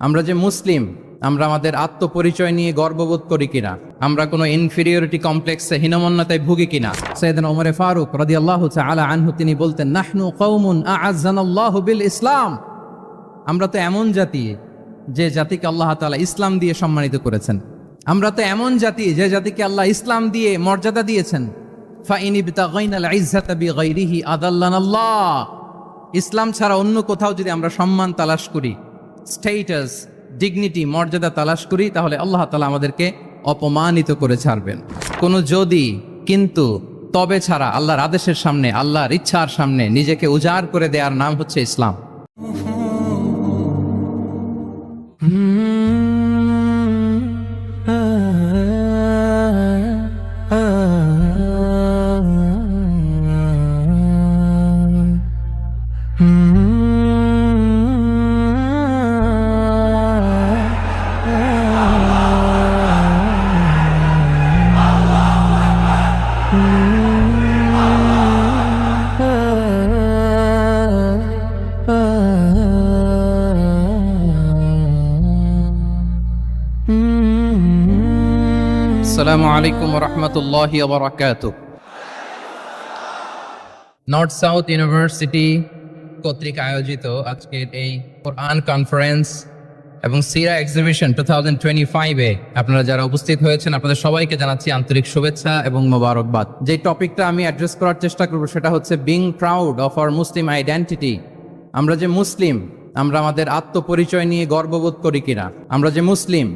আমরা যে মুসলিম, আমরা আমাদের আত্মপরিচয় নিয়ে গর্ববোধ করি কিনা, আমরা কোনো ইনফিরিয়রিটি কমপ্লেক্সে হীনমন্যতায় ভুগি কিনা। সাইয়েদনা ওমর ফারুক রাদিয়াল্লাহু তাআলা আনহু তিনি বলতেন, নাহনু কওমুন আ'আজ্জানাল্লাহু বিল ইসলাম। আমরা তো এমন জাতি যে জাতিকে আল্লাহ তাআলা ইসলাম দিয়ে সম্মানিত করেছেন। আমরা তো এমন জাতি যে জাতিকে আল্লাহ ইসলাম দিয়ে মর্যাদা দিয়েছেন। ফাইন ইবতাগাইনাল ইজ্জাতা বিগাইরিহি আদাল্লানাল্লাহ। ইসলাম ছাড়া অন্য কোথাও যদি আমরা সম্মান তালাশ করি, স্টেটাস, ডিগনিটি, মর্যাদা তালাশ করি, তাহলে আল্লাহ তাআলা আমাদেরকে অপমানিত করে ছাড়বেন। কোনো যদি, কিন্তু, তবে ছাড়া আল্লাহর আদেশের সামনে, আল্লাহর ইচ্ছার সামনে নিজেকে উজাড় করে দেওয়ার নাম হচ্ছে ইসলাম। আসসালামু আলাইকুম ওয়া রাহমাতুল্লাহি ওয়া বারাকাতুহু। নর্থ সাউথ ইউনিভার্সিটি কর্তৃক আয়োজিত আজকের এই কোরআন কনফারেন্স এবং সিরা এক্সিবিশন 2025-এ আপনারা যারা উপস্থিত হয়েছেন, আপনাদের সবাইকে জানাচ্ছি আন্তরিক শুভেচ্ছা এবং মোবারকবাদ। যে টপিকটা আমি অ্যাড্রেস করার চেষ্টা করব সেটা হচ্ছে being proud of our Muslim identity. আমরা যে মুসলিম, আমরা আমাদের আত্মপরিচয় নিয়ে গর্ববোধ করি কিনা। আমরা যে মুসলিম,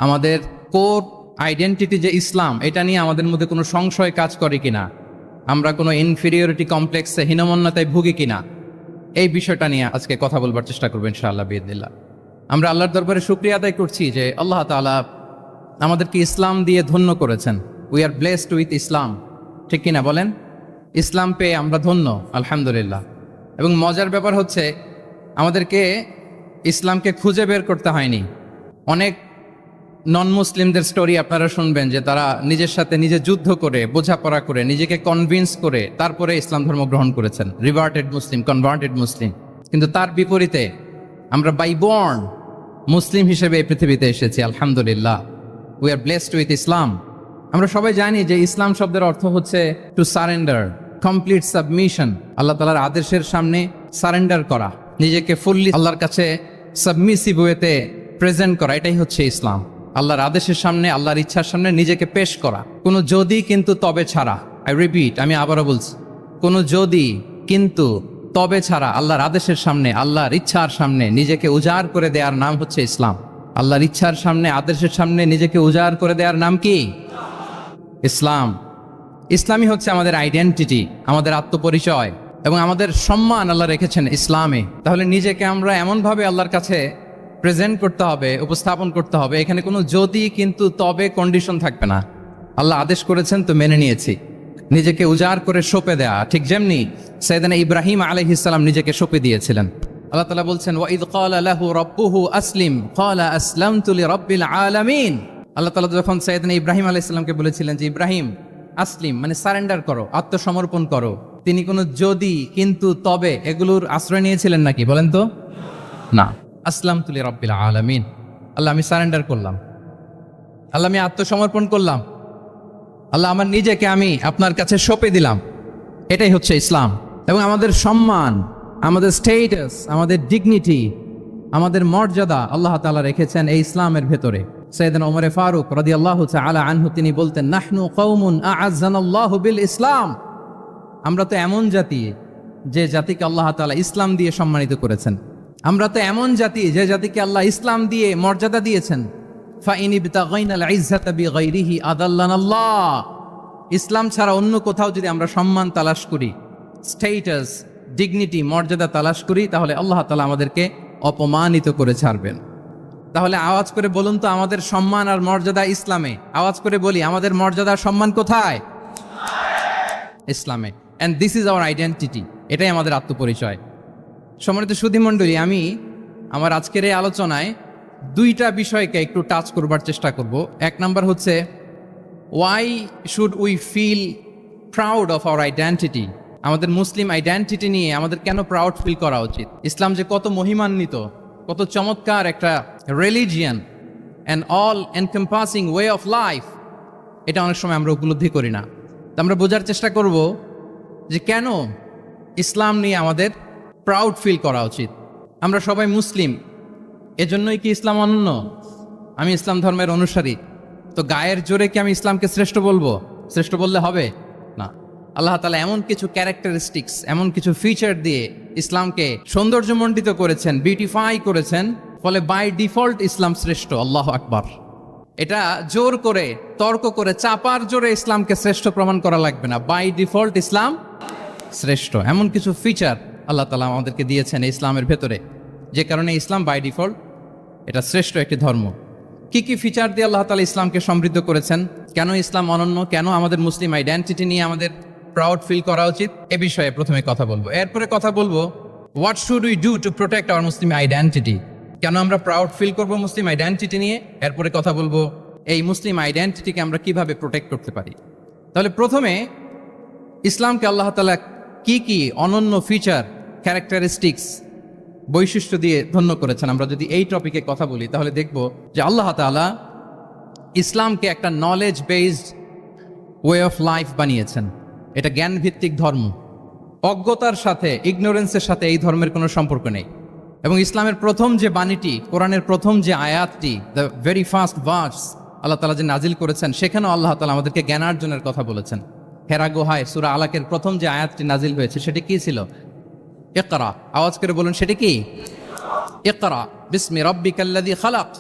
আমাদের কোর আইডেন্টিটি যে ইসলাম, এটা নিয়ে আমাদের মধ্যে কোনো সংশয় কাজ করে কিনা, আমরা কোনো ইনফিরিয়রিটি কমপ্লেক্সে হীনমন্যতায় ভুগি কিনা, এই বিষয়টা নিয়ে আজকে কথা বলবার চেষ্টা করবো ইনশাআল্লাহ বিইذনিল্লাহ। আমরা আল্লাহর দরবারে শুকরিয়া আদায় করছি যে আল্লাহ তাআলা আমাদেরকে ইসলাম দিয়ে ধন্য করেছেন। উই আর ব্লেসড উইথ ইসলাম, ঠিক কিনা বলেন? ইসলাম পেয়ে আমরা ধন্য, আলহামদুলিল্লাহ। এবং মজার ব্যাপার হচ্ছে আমাদেরকে ইসলামকে খুঁজে বের করতে হয়নি। অনেক নন মুসলিমদের স্টোরি আপনারা শুনবেন যে তারা নিজের সাথে নিজে যুদ্ধ করে, বোঝাপড়া করে, নিজেকে কনভিন্স করে তারপরে ইসলাম ধর্ম গ্রহণ করেছেন, রিভার্টেড মুসলিম, কনভার্টেড মুসলিম। কিন্তু তার বিপরীতে আমরা বাই বর্ন মুসলিম হিসেবে এই পৃথিবীতে এসেছি, আলহামদুলিল্লাহ। উই আর ব্লেসড উইথ ইসলাম। আমরা সবাই জানি যে ইসলাম শব্দের অর্থ হচ্ছে টু সারেন্ডার, কমপ্লিট সাবমিশন। আল্লাহ তাআলার আদেশের সামনে সারেন্ডার করা, নিজেকে ফুললি আল্লাহর কাছে সাবমিসিভ ওয়েতে প্রেজেন্ট করা, এটাই হচ্ছে ইসলাম। আল্লাহর আদেশের সামনে, আল্লাহর ইচ্ছার সামনে নিজেকে পেশ করা, কোনো যদি, কিন্তু, তবে ছাড়া। আই রিপিট, আমি আবারও বলছি, কোনো যদি, কিন্তু, তবে ছাড়া আল্লাহর আদেশের সামনে, আল্লাহর ইচ্ছার সামনে নিজেকে উজাড় করে দেওয়ার নাম হচ্ছে ইসলাম। আল্লাহর ইচ্ছার সামনে, আদেশের সামনে নিজেকে উজাড় করে দেওয়ার নাম কি? ইসলাম। ইসলামই হচ্ছে আমাদের আইডেন্টিটি, আমাদের আত্মপরিচয় এবং আমাদের সম্মান আল্লাহ রেখেছেন ইসলামে। তাহলে নিজেকে আমরা এমনভাবে আল্লাহর কাছে প্রেজেন্ট করতে হবে, উপস্থাপন করতে হবে, এখানে কোনো যদি, কিন্তু, তবে কন্ডিশন থাকবে না। আল্লাহ আদেশ করেছেন তো মেনে নিয়েছি। নিজেকে উজাড় করে সঁপে দেয়া, ঠিক যেমনি সাইয়েদনা ইব্রাহিম আলাইহিস সালাম নিজেকে সঁপে দিয়েছিলেন। আল্লাহ তাআলা বলছেন, ওয়া ইয ক্বালা লাহু রাব্বুহু আসলিম ক্বালা আসলামতু লিরাব্বিল আলামিন। আল্লাহ তাআলা যখন সাইয়েদনা ইব্রাহিম আলাইহিস সালামকে বলেছিলেন যে ইব্রাহিম আসলিম, মানে সারেন্ডার করো, আত্মসমর্পণ করো, তিনি কোনো যদি, কিন্তু, তবে এগুলোর আশ্রয় নিয়েছিলেন নাকি? বলেন তো না। আসলামতু লিরাব্বিল আলামিন, আল্লাহ আমি সারেন্ডার করলাম, আল্লাহ আমি আত্মসমর্পণ করলাম, আল্লাহ আমার নিজেকে আমি আপনার কাছে সঁপে দিলাম। এটাই হচ্ছে ইসলাম। এবং আমাদের সম্মান, আমাদের স্টেটাস, আমাদের ডিগনিটি, আমাদের মর্যাদা আল্লাহ তাআলা রেখেছেন এই ইসলামের ভেতরে। সাইয়েদনা ওমর ফারুক রাদিয়াল্লাহু তাআলা আনহু তিনি বলতেন, নাহনু কওমুন আ'আজ্জানাল্লাহু বিল ইসলাম। আমরা তো এমন জাতি যে জাতিকে আল্লাহ তাআলা ইসলাম দিয়ে সম্মানিত করেছেন। আমরা তো এমন জাতি যে জাতিকে আল্লাহ ইসলাম দিয়ে মর্যাদা দিয়েছেন। ফাইন ইবতাগাইনাল ইজ্জাতা বিগাইরিহি আদাল্লানাল্লাহ। ইসলাম ছাড়া অন্য কোথাও যদি আমরা সম্মান তালাশ করি, স্টেটাস, ডিগনিটি, মর্যাদা তালাশ করি, তাহলে আল্লাহ তাআলা আমাদেরকে অপমানিত করে ছাড়বেন। তাহলে আওয়াজ করে বলুন তো, আমাদের সম্মান আর মর্যাদা ইসলামে। আওয়াজ করে বলি, আমাদের মর্যাদা সম্মান কোথায়? ইসলামে। And this is our identity, এটাই আমাদের আত্মপরিচয়। সম্মানিত সুধীমণ্ডলী, আমি আমার আজকের এই আলোচনায় দুইটা বিষয়কে একটু টাচ করবার চেষ্টা করব। এক নাম্বার হচ্ছে, why should we feel proud of our identity. আমাদের মুসলিম আইডেন্টিটি নিয়ে আমাদের কেন প্রাউড ফিল করা উচিত? ইসলাম যে কত মহিমান্বিত, কত চমৎকার একটা religion and all encompassing way of life, এটা অনেক সময় আমরা উপলব্ধি করি না। তো আমরা বোঝার চেষ্টা করব যে কেন ইসলাম নিয়ে আমাদের প্রাউড ফিল করা উচিত। আমরা সবাই মুসলিম, এজন্যই কি ইসলাম অনন্য? আমি ইসলাম ধর্মের অনুসারী, তো গায়ের জোরে কি আমি ইসলামকে শ্রেষ্ঠ বলবো? শ্রেষ্ঠ বললে হবে না। আল্লাহ তাআলা এমন কিছু ক্যারেক্টারিস্টিক্স, এমন কিছু ফিচার দিয়ে ইসলামকে সৌন্দর্যমণ্ডিত করেছেন, বিউটিফাই করেছেন, ফলে বাই ডিফল্ট ইসলাম শ্রেষ্ঠ। আল্লাহু আকবার। এটা জোর করে, তর্ক করে, চাপার জোরে ইসলামকে শ্রেষ্ঠ প্রমাণ করা লাগবে না। বাই ডিফল্ট ইসলাম শ্রেষ্ঠ। এমন কিছু ফিচার আল্লাহ তাআলা আমাদেরকে দিয়েছেন ইসলামের ভেতরে, যে কারণে ইসলাম বাই ডিফল্ট এটা শ্রেষ্ঠ একটি ধর্ম। কি কি ফিচার দিয়ে আল্লাহ তাআলা ইসলামকে সমৃদ্ধ করেছেন, কেন ইসলাম অনন্য, কেন আমাদের মুসলিম আইডেন্টিটি নিয়ে আমাদের প্রাউড ফিল করা উচিত, এ বিষয়ে প্রথমে কথা বলবো। এরপরে কথা বলবো what should we do to protect our Muslim identity, কেন আমরা প্রাউড ফিল করব মুসলিম আইডেন্টিটি নিয়ে। এরপরে কথা বলবো এই মুসলিম আইডেন্টিটিকে আমরা কিভাবে প্রোটেক্ট করতে পারি। তাহলে প্রথমে ইসলামকে আল্লাহ তাআলা কি কি অনন্য ফিচার, ক্যারেক্টারিস্টিক্স, বৈশিষ্ট্য দিয়ে ধন্য করেছেন। আমরা যদি এই টপিকে কথা বলি তাহলে দেখব যে আল্লাহ তাআলা ইসলামকে একটা knowledge based way of life বানিয়েছেন। এটা জ্ঞান ভিত্তিক ধর্ম। অজ্ঞতার সাথে, ইগনোরেন্সের সাথে এই ধর্মের কোনো সম্পর্ক নেই। এবং ইসলামের প্রথম যে বাণীটি, কোরআনের প্রথম যে আয়াতটি, দ্য ভেরি ফার্স্ট ভার্স আল্লাহ তাআলা যে নাজিল করেছেন, সেখানেও আল্লাহ তাআলা আমাদেরকে জ্ঞানার্জনের কথা বলেছেন। হেরা গুহায় সূরা আলাকের প্রথম যে আয়াতটি নাজিল হয়েছে সেটি কি ছিল? ইকরা। আওয়াজ করে বলুন, সেটি কি? ইকরা বিসমি রাব্বিকাল্লাযী খালাক,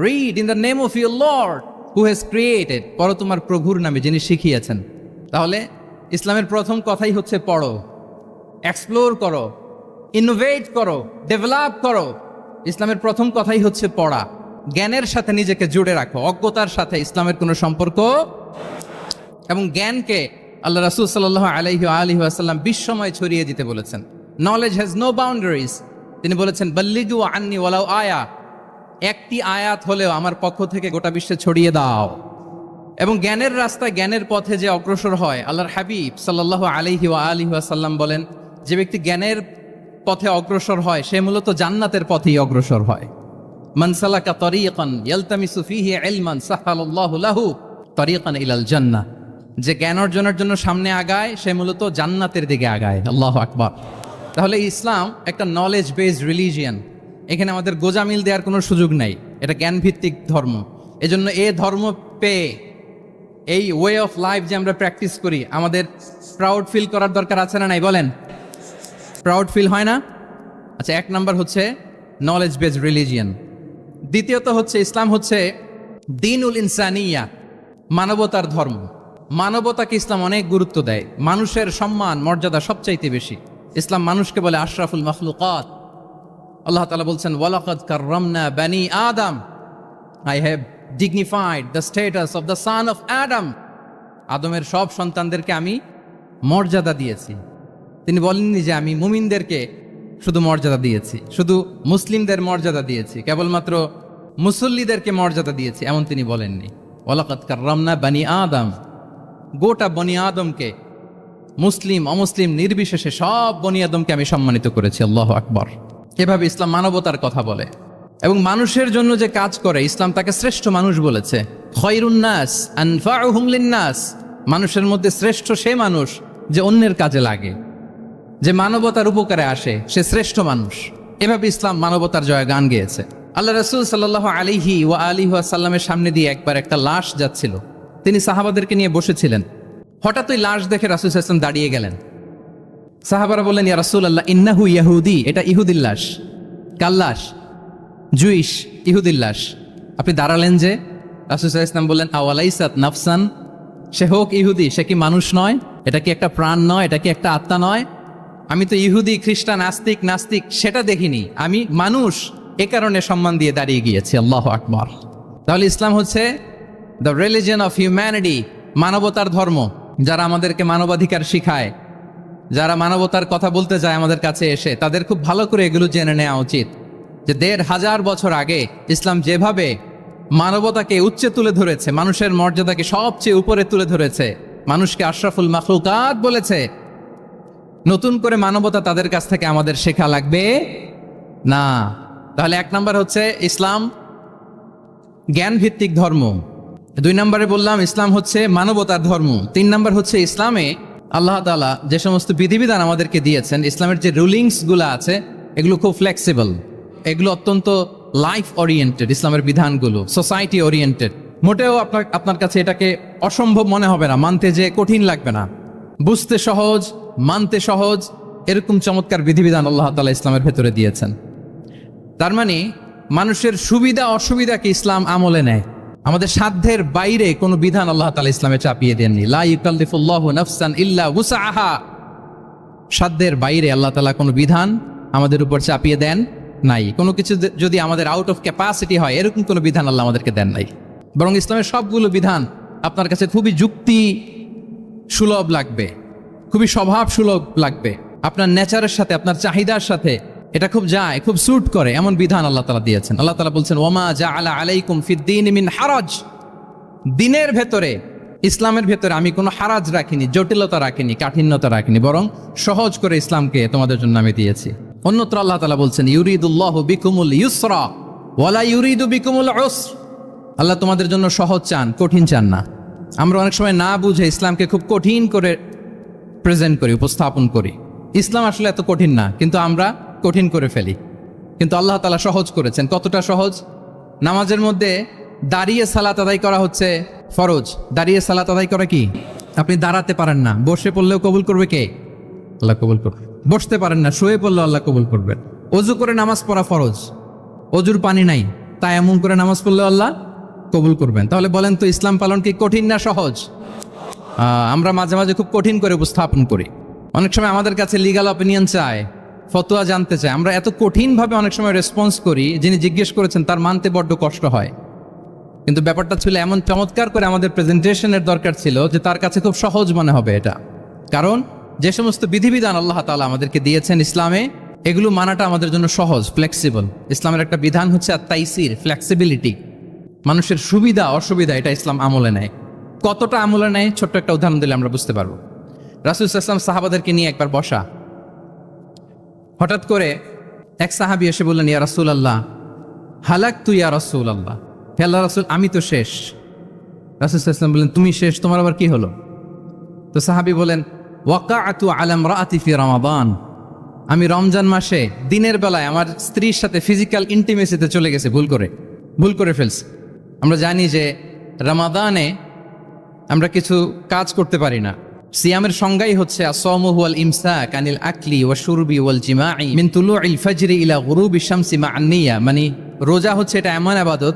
read in the name of your lord who has created, পড়ো তোমার প্রভুর নামে যিনি শিখিয়েছেন। তাহলে ইসলামের প্রথম কথাই হচ্ছে পড়ো, এক্সপ্লোর করো, ইনোভেট করো, ডেভেলপ করো। ইসলামের প্রথম কথাই হচ্ছে পড়া। জ্ঞানের সাথে নিজেকে জুড়ে রাখো, অজ্ঞতার সাথে ইসলামের কোনো সম্পর্ক। এবং জ্ঞানকে আল্লাহ রাসূল সাল্লাল্লাহু আলাইহি ওয়াসাল্লাম বিশ্বময় ছড়িয়ে দিতে বলেছেন। Knowledge has no boundaries. তিনি বলেছেন বাল্লিগু আন্নি ওয়ালাউ আয়া, একটি আয়াত হলেও আমার পক্ষ থেকে গোটা বিশ্বে ছড়িয়ে দাও। এবং জ্ঞানের রাস্তায়, জ্ঞানের পথে যে অগ্রসর হয়, আল্লাহর হাবিব সাল্লাল্লাহু আলাইহি ওয়াসাল্লাম বলেন, যে ব্যক্তি জ্ঞানের পথে অগ্রসর হয় সে মূলত জান্নাতের পথেই অগ্রসর হয়। মান সালাকা তরিকান ইয়ালতামিসু ফীহি ইলমান সাহালাল্লাহু লাহু তরিকান ইলাল জান্নাহ, যে জ্ঞান অর্জনের জন্য সামনে আগায় সে মূলত জান্নাতের দিকে আগায়। আল্লাহু আকবার। তাহলে ইসলাম একটা নলেজ বেসড রিলিজিয়ান। এখানে আমাদের গোজামিল দেওয়ার কোনো সুযোগ নাই, এটা জ্ঞানভিত্তিক ধর্ম। এজন্য এই ধর্ম পেয়ে এই ওয়ে অফ লাইফ যে আমরা প্র্যাকটিস করি, আমাদের প্রাউড ফিল করার দরকার আছে না নাই? বলেন, প্রাউড ফিল হয় না? আচ্ছা, এক নাম্বার হচ্ছে নলেজ বেসড রিলিজিয়ান। দ্বিতীয়ত হচ্ছে ইসলাম হচ্ছে দ্বীনুল ইনসানিয়া, মানবতার ধর্ম। মানবতাকে ইসলাম অনেক গুরুত্ব দেয়। মানুষের সম্মান, মর্যাদা সবচাইতে বেশি। ইসলাম মানুষকে বলে আশরাফুল মাখলুকাত। আল্লাহ তাআলা বলছেন ওয়ালাকাদ কাররামনা বানি আদম, I have dignified the status of the son of Adam. আদমের সব সন্তানদেরকে আমি মর্যাদা দিয়েছি। তিনি বলেননি যে আমি মুমিনদেরকে শুধু মর্যাদা দিয়েছি, শুধু মুসলিমদের মর্যাদা দিয়েছি, কেবলমাত্র মুসল্লিদেরকে মর্যাদা দিয়েছি, এমন তিনি বলেননি। ওয়ালাকাদ কাররামনা বানি আদম, গোটা বনি আদমকে, মুসলিম অমুসলিম নির্বিশেষে সব বনি আদমকে আমি সম্মানিত করেছি। আল্লাহু আকবার। এভাবে ইসলাম মানবতার কথা বলে এবং মানুষের জন্য যে কাজ করে ইসলাম তাকে শ্রেষ্ঠ মানুষ বলেছে। খয়রুন নাস আনফাউহুম লিন্নাস, মানুষের মধ্যে শ্রেষ্ঠ সে মানুষ যে অন্যের কাজে লাগে, যে মানবতার উপকারে আসে, সে শ্রেষ্ঠ মানুষ। এভাবে ইসলাম মানবতার জয়গান গেয়েছে। আল্লাহ রাসূল সাল্লাল্লাহু আলাইহি ওয়াসাল্লামের সামনে দিয়ে একবার একটা লাশ যাচ্ছিল। তিনি সাহাবাদেরকে নিয়ে বসেছিলেন। হঠাৎ ওই লাশ দেখে রাসূল সাল্লাল্লাহু আলাইহি ওয়াসাল্লাম দাঁড়িয়ে গেলেন। সাহাবারা বললেন, ইয়া রাসূলুল্লাহ, ইন্নাহু ইয়াহুদি, এটা ইহুদির লাশ। কার লাশ? জুইশ, ইহুদির লাশ। আপনি দাঁড়ালেন যে? রাসূল সাল্লাল্লাহু আলাইহি ওয়াসাল্লাম বললেন, আওয়ালাইসাত নাফসান, সে হোক ইহুদি, সে কি মানুষ নয়? এটা কি একটা প্রাণ নয়? এটা কি একটা আত্মা নয়? আমি তো ইহুদি, খ্রিস্টান, আস্তিক, নাস্তিক সেটা দেখিনি, আমি মানুষ, এ কারণে সম্মান দিয়ে দাঁড়িয়ে গিয়েছি। আল্লাহু আকবার। তাহলে ইসলাম হচ্ছে দ্য রিলিজিয়ন অফ হিউম্যানিটি, মানবতার ধর্ম। যারা আমাদেরকে মানবাধিকার শিখায়, যারা মানবতার কথা বলতে যায় আমাদের কাছে এসে, তাদের খুব ভালো করে এগুলো জেনে নেওয়া উচিত যে ১৫০০ বছর আগে ইসলাম যেভাবে মানবতাকে উচ্চে তুলে ধরেছে, মানুষের মর্যাদাকে সবচেয়ে উপরে তুলে ধরেছে, মানুষকে আশরাফুল মাখলুকাত বলেছে, নতুন করে মানবতা তাদের কাছ থেকে আমাদের শেখা লাগবে না। তাহলে 1 নাম্বার হচ্ছে ইসলাম জ্ঞান ভিত্তিক ধর্ম, 2 নম্বরে বললাম ইসলাম হচ্ছে মানবতার ধর্ম, 3 নাম্বার হচ্ছে ইসলামে আল্লাহ তাআলা যে সমস্ত বিধিবিধান আমাদেরকে দিয়েছেন, ইসলামের যে রুলিংস গুলো আছে এগুলো খুব ফ্লেক্সিবল, এগুলো অত্যন্ত লাইফ ওরিয়েন্টেড, ইসলামের বিধানগুলো সোসাইটি ওরিয়েন্টেড। মোটেও আপনার কাছে এটাকে অসম্ভব মনে হবে না, মানতে যে কঠিন লাগবে না, বুঝতে সহজ, মানতে সহজ, এরকম চমৎকার বিধিবিধান আল্লাহ তাআলা ইসলামের ভেতরে দিয়েছেন। তার মানে মানুষের সুবিধা অসুবিধাকে ইসলাম আমলে নেয়, আমাদের সাধ্যের বাইরে কোনো বিধান আল্লাহ তাআলা ইসলামে চাপিয়ে দেননি। লা ইউকাল্লিফুল্লাহু নাফসান ইল্লা উসআহা, সাধ্যের বাইরে আল্লাহ তাআলা কোনো বিধান আমাদের উপর চাপিয়ে দেন নাই। কোনো কিছু যদি আমাদের আউট অফ ক্যাপাসিটি হয়, এরকম কোনো বিধান আল্লাহ আমাদেরকে দেন নাই। বরং ইসলামের সবগুলো বিধান আপনার কাছে খুবই যুক্তি সুলভ লাগবে, খুবই স্বভাব সুলভ লাগবে, আপনার নেচারের সাথে, আপনার চাহিদার সাথে এটা খুব যায়, খুব স্যুট করে, এমন বিধান আল্লাহ তাআলা দিয়েছেন। আল্লাহ তাআলা বলছেন ওয়ামা জাআলা আলাইকুম ফিদ্দীন মিন হারাজ, দিনের ভেতরে, ইসলামের ভেতরে আমি কোনো হারাজ রাখিনি, জটিলতা রাখিনি, কাঠিন্যতা রাখিনি, বরং সহজ করে ইসলামকে তোমাদের জন্য আমি দিয়েছি। অন্যত্র আল্লাহ তাআলা বলছেন ইউরিদুল্লাহু বিকুমুল ইউসরা ওয়ালা ইউরিদু বিকুমুল উসর, আল্লাহ তোমাদের জন্য সহজ চান, কঠিন চান না। আমরা অনেক সময় না বুঝে ইসলামকে খুব কঠিন করে প্রেজেন্ট করি, উপস্থাপন করি। ইসলাম আসলে এত কঠিন না, কিন্তু আমরা কঠিন করে ফেলি। কিন্তু আল্লাহ তাআলা সহজ করেছেন। কতটা সহজ? নামাজের মধ্যে দাঁড়িয়ে সালাত আদায় করা হচ্ছে ফরজ। দাঁড়িয়ে সালাত আদায় করা কি? আপনি দাঁড়াতে পারেন না, বসে পড়লেও কবুল করবে কে? আল্লাহ কবুল করবে। বসতে পারেন না, শুয়ে পড়লেও আল্লাহ কবুল করবেন। অজু করে নামাজ পড়া ফরজ, অজুর পানি নাই, তাই এমন করে নামাজ পড়লেও আল্লাহ কবুল করবেন। তাহলে বলেন তো ইসলাম পালন কি কঠিন না সহজ? আমরা মাঝে মাঝে খুব কঠিন করে উপস্থাপন করি। অনেক সময় আমাদের কাছে লিগ্যাল অপিনিয়ন চায়, ফতোয়া জানতে চায়, আমরা এত কঠিনভাবে অনেক সময় রেসপন্স করি, যিনি জিজ্ঞেস করেছেন তার মানতে বড্ড কষ্ট হয়। কিন্তু ব্যাপারটা ছিল এমন চমৎকার করে আমাদের প্রেজেন্টেশনের দরকার ছিল যে তার কাছে খুব সহজ মনে হবে এটা। কারণ যে সমস্ত বিধিবিধান আল্লাহ তাআলা আমাদেরকে দিয়েছেন ইসলামে, এগুলো মানাটা আমাদের জন্য সহজ, ফ্লেক্সিবল। ইসলামের একটা বিধান হচ্ছে আত-তাইসির, ফ্লেক্সিবিলিটি, মানুষের সুবিধা অসুবিধা এটা ইসলাম আমলে নেয়। কতটা আমলে নেয় ছোট্ট একটা উদাহরণ দিলে আমরা বুঝতে পারবো। রাসূল সাল্লাল্লাহু আলাইহি ওয়াসাল্লাম সাহাবাদেরকে নিয়ে একবার বসা, হঠাৎ করে এক সাহাবী এসে বললেন ইয়া রাসূলুল্লাহ হালাকতু ইয়া রাসূলুল্লাহ, হে আল্লাহর রাসূল আমি তো শেষ। রাসূল সাল্লাল্লাহু আলাইহি ওয়াসাল্লাম বললেন তুমি শেষ, তোমার আবার কি হলো? তো সাহাবী বলেন ওয়াকাআতু আলা ইমরাআতি ফি রমাদান, আমি রমজান মাসে দিনের বেলায় আমার স্ত্রীর সাথে ফিজিক্যাল ইন্টিমেসিতে চলে গেছে, ভুল করে ফেলছি। আমরা জানি যে রমাদানে আমরা কিছু কাজ করতে পারি না। সিয়ামের সংজ্ঞাই হচ্ছে আসসামু ওয়াল ইমসাক আনিল আকলি ওয়া শুরবি ওয়াল জিমাই মিন তুলুইল ফাজরি ইলা গুরুবি শামসি মা'আন নিয়া, মানে রোজা হচ্ছে এটা এমন ইবাদত,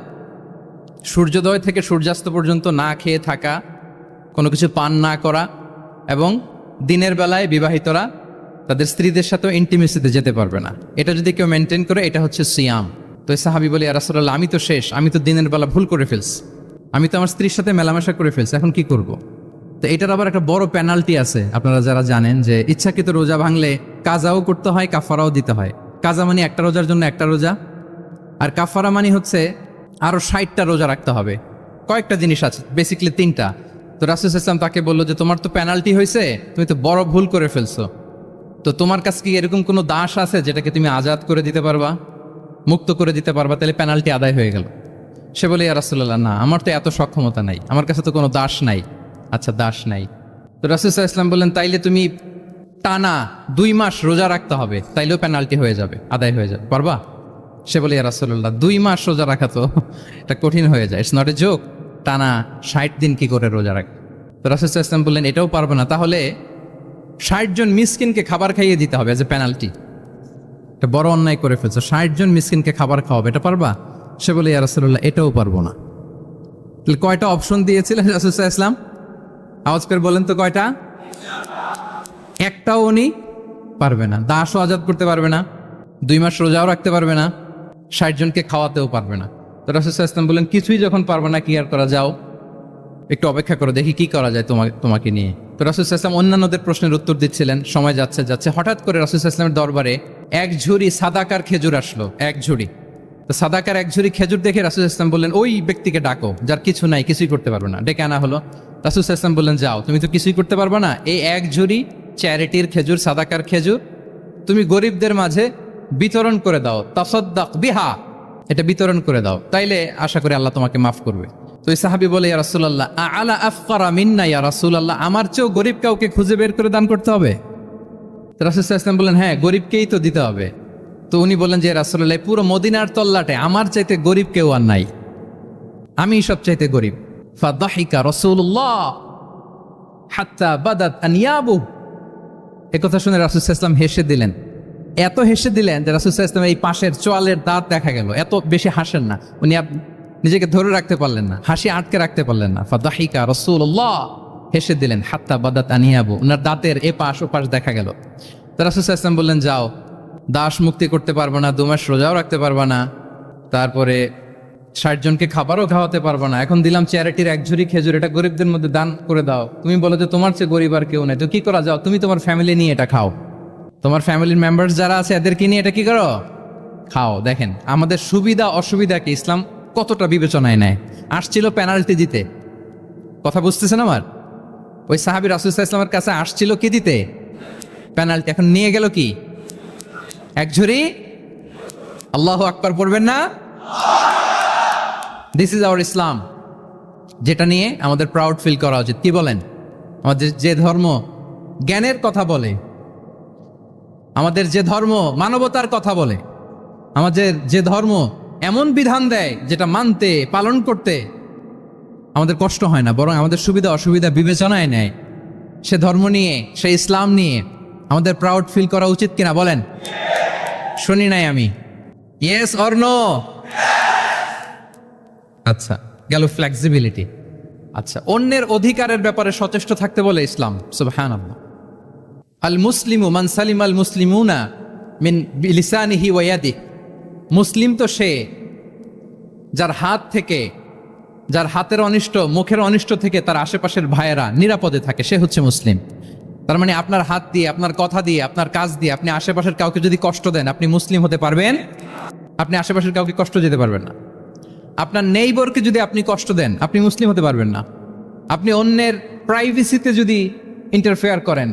সূর্যোদয় থেকে সূর্যাস্ত পর্যন্ত না খেয়ে থাকা, কোনো কিছু পান না করা, এবং দিনের বেলায় বিবাহিতরা তাদের স্ত্রীদের সাথেও ইন্টিমেসিতে যেতে পারবে না। এটা যদি কেউ মেনটেন করে এটা হচ্ছে সিয়াম। তো সাহাবী বলে ইয়া রাসূলুল্লাহ আমি তো শেষ, আমি তো দিনের বেলা ভুল করে ফেলছি, আমি তো আমার স্ত্রীর সাথে মেলামেশা করে ফেলছি, এখন কি করব? তো এটার আবার একটা বড় পেনাল্টি আছে, আপনারা যারা জানেন যে ইচ্ছাকৃত রোজা ভাঙলে কাজাও করতে হয়, কাফারাও দিতে হয়। কাজা মানে একটা রোজার জন্য একটা রোজা, আর কাফারা মানে হচ্ছে আরো 60টা রোজা রাখতে হবে। কয়েকটা জিনিস আছে, বেসিক্যালি 3টা। তো রাসূল সাল্লাল্লাহু আলাইহি ওয়াসাল্লাম তাকে বললো যে তোমার তো পেনাল্টি হয়েছে, তুমি তো বড় ভুল করে ফেলছো, তো তোমার কাছে কি এরকম কোনো দাস আছে যেটাকে তুমি আজাদ করে দিতে পারবা, মুক্ত করে দিতে পারবা, তাহলে পেনাল্টি আদায় হয়ে গেল। সে বলে ইয়া রাসূলুল্লাহ না, আমার তো এত সক্ষমতা নাই, আমার কাছে তো কোনো দাস নাই। আচ্ছা দাস নাই, তো রাসূল সাল্লাল্লাহু আলাইহি ওয়াসাল্লাম বললেন তাইলে তুমি টানা 2 মাস রোজা রাখতে হবে, তাইলেও পেনাল্টি হয়ে যাবে, আদায় হয়ে যাবে, পারবা? সে বলে ইয়া রাসূলুল্লাহ 2 মাস রোজা রাখা তো এটা কঠিন হয়ে যায়, ইটস নট এ জোক, টানা 60 দিন কি করে রোজা রাখ? তো রাসূল সাল্লাল্লাহু আলাইহি ওয়াসাল্লাম বললেন এটাও পারবে না, তাহলে 60 জন মিসকিনকে খাবার খাইয়ে দিতে হবে এজ এ পেনাল্টি। এটা বড় অন্যায় করে ফেলছো, 60 জন মিসকিনকে খাবার খাওয়াবে, এটা পারবা? সে বলে ইয়া রাসূলুল্লাহ এটাও পারবো না। তাহলে কয়টা অপশন দিয়েছিলেন রাসূল সাল্লাল্লাহু আলাইহি ওয়াসাল্লাম? আওয়াজ করে বলেন তো কয়টা? একটাও উনি পারবে না। দাসও আজাদ করতে পারবে না, 2 মাস রোজাও রাখতে পারবে না, 60 জনকে খাওয়াতেও পারবে না। তো রাসূল সাল্লাল্লাহু আলাইহি ওয়াসাল্লাম বললেন কিছুই যখন পারবে না, কি আর করা, যাও একটু অপেক্ষা করো, দেখি কি করা যায় তোমাকে নিয়ে। তো রাসূল সাল্লাল্লাহু আলাইহি ওয়াসাল্লাম অন্যান্যদের প্রশ্নের উত্তর দিচ্ছিলেন, সময় যাচ্ছে, হঠাৎ করে রাসূল সাল্লাল্লাহু আলাইহি ওয়াসাল্লামের দরবারে এক ঝুড়ি সাদাকার খেজুর আসলো, এক ঝুড়ি। তো সাদাকার এক ঝুড়ি খেজুর দেখে রাসূল সাল্লাল্লাহু আলাইহি ওয়াসাল্লাম বললেন ওই ব্যক্তিকে ডাকো যার কিছু নাই, কিছুই করতে পারবে না। ডেকে আনা হলো। রাসূল সাল্লাল্লাহু আলাইহি ওয়াসাল্লাম বললেন যাও, তুমি তো কিছুই করতে পারবে না, এই এক ঝুড়ি চ্যারিটির খেজুর, সাদাকার খেজুর, তুমি গরিবদের মাঝে বিতরণ করে দাও, তাসাদ্দাক বিহা, এটা বিতরণ করে দাও, তাইলে আশা করি আল্লাহ তোমাকে মাফ করবে। তো এই সাহাবী বলে, ইয়া রাসূলুল্লাহ আলা আফকারা মিন্না ইয়া রাসূলুল্লাহ, আমার চেয়েও গরিব কাউকে খুঁজে বের করে দান করতে হবে? তো রাসূল সাল্লাল্লাহু আলাইহি ওয়াসাল্লাম বললেন, হ্যাঁ, গরিবকেই তো দিতে হবে। তো উনি বললেন যে রাসূলুল্লাহ, পুরো মদিনার তল্লাটে আমার চাইতে গরিব কেউ আর নাই, আমি সবচাইতে গরিব। ফাদাহিকা রাসূলুল্লাহ হাত্তা বাদাত আনিয়াবু, এই কথা শুনে রাসূল সাল্লাল্লাহু আলাইহি ওয়াসাল্লাম হেসে দিলেন। এত হেসে দিলেন যে রাসূল সাল্লাল্লাহু আলাইহি ওয়াসাল্লাম এই পাশের চোয়ালের দাঁত দেখা গেল। এত বেশি হাসেন না উনি, নিজেকে ধরে রাখতে পারলেন না, হাসি আটকে রাখতে পারলেন না। ফাদাহিকা রাসূলুল্লাহ, হেসে দিলেন। হাত্তা বাদাত আনিয়াবু, ওনার দাঁতের এ পাশ ও পাশ দেখা গেল। তো রাসূল সাল্লাল্লাহু আলাইহি ওয়াসাল্লাম বললেন, যাও, দাস মুক্তি করতে পারবা না, 2 মাস রোজাও রাখতে পারবা না, তারপরে 60 জনকে খাবারও খাওয়াতে পারবা না, এখন দিলাম চ্যারিটির 1 ঝুড়ি খেজুর, এটা গরিবদের মধ্যে দান করে দাও। তুমি বলো যে তোমার চেয়ে গরিব আর কেউ নাই, তো কি করা, যাও তুমি তোমার ফ্যামিলি নিয়ে এটা খাও, তোমার ফ্যামিলির মেম্বার্স যারা আছে এদেরকে নিয়ে এটা কি করো, খাও। দেখেন আমাদের সুবিধা অসুবিধাকে ইসলাম কতটা বিবেচনায় নেয়। আসছিল পেনাল্টি দিতে, কথা বুঝতেছেন আমার? ওই সাহাবী রাসূল সাল্লাল্লাহু আলাইহি ওয়াসাল্লামের কাছে আসছিল কি দিতে, পেনাল্টি, এখন নিয়ে গেল কি 1 ঝুড়ি। আল্লাহু আকবার পড়বেন না? দিস ইজ আওয়ার ইসলাম, যেটা নিয়ে আমাদের প্রাউড ফিল করা উচিত। কি বলেন? আমাদের যে ধর্ম জ্ঞানের কথা বলে, আমাদের যে ধর্ম মানবতার কথা বলে, আমাদের যে ধর্ম এমন বিধান দেয় যেটা মানতে পালন করতে আমাদের কষ্ট হয় না, বরং আমাদের সুবিধা অসুবিধা বিবেচনায় নেয়, সে ধর্ম নিয়ে, সে ইসলাম নিয়ে আমাদের প্রাউড ফিল করা উচিত কিনা বলেন? শুনি নাই আমি, ইয়েস অর নো? আচ্ছা, গেল ফ্লেক্সিবিলিটি। আচ্ছা, অন্যের অধিকারের ব্যাপারে সচেষ্ট থাকতে বলে ইসলাম। সুবহানাল্লাহ। আল মুসলিমু মান সালিমাল মুসলিমুনা মিন লিসানিহি ওয়া ইয়াদিহি, মুসলিম তো সে যার হাত থেকে, যার হাতের অনিষ্ট, মুখের অনিষ্ট থেকে তার আশেপাশের ভাইয়েরা নিরাপদে থাকে, সে হচ্ছে মুসলিম। তার মানে আপনার হাত দিয়ে, আপনার কথা দিয়ে, আপনার কাজ দিয়ে আপনি আশেপাশের কাউকে যদি কষ্ট দেন, আপনি মুসলিম হতে পারবেন? আপনি আশেপাশের কাউকে কষ্ট দিতে পারবেন না। আপনার নেইবরকে যদি আপনি কষ্ট দেন, আপনি মুসলিম হতে পারবেন না। আপনি অন্যের প্রাইভেসিতে যদি ইন্টারফেয়ার করেন,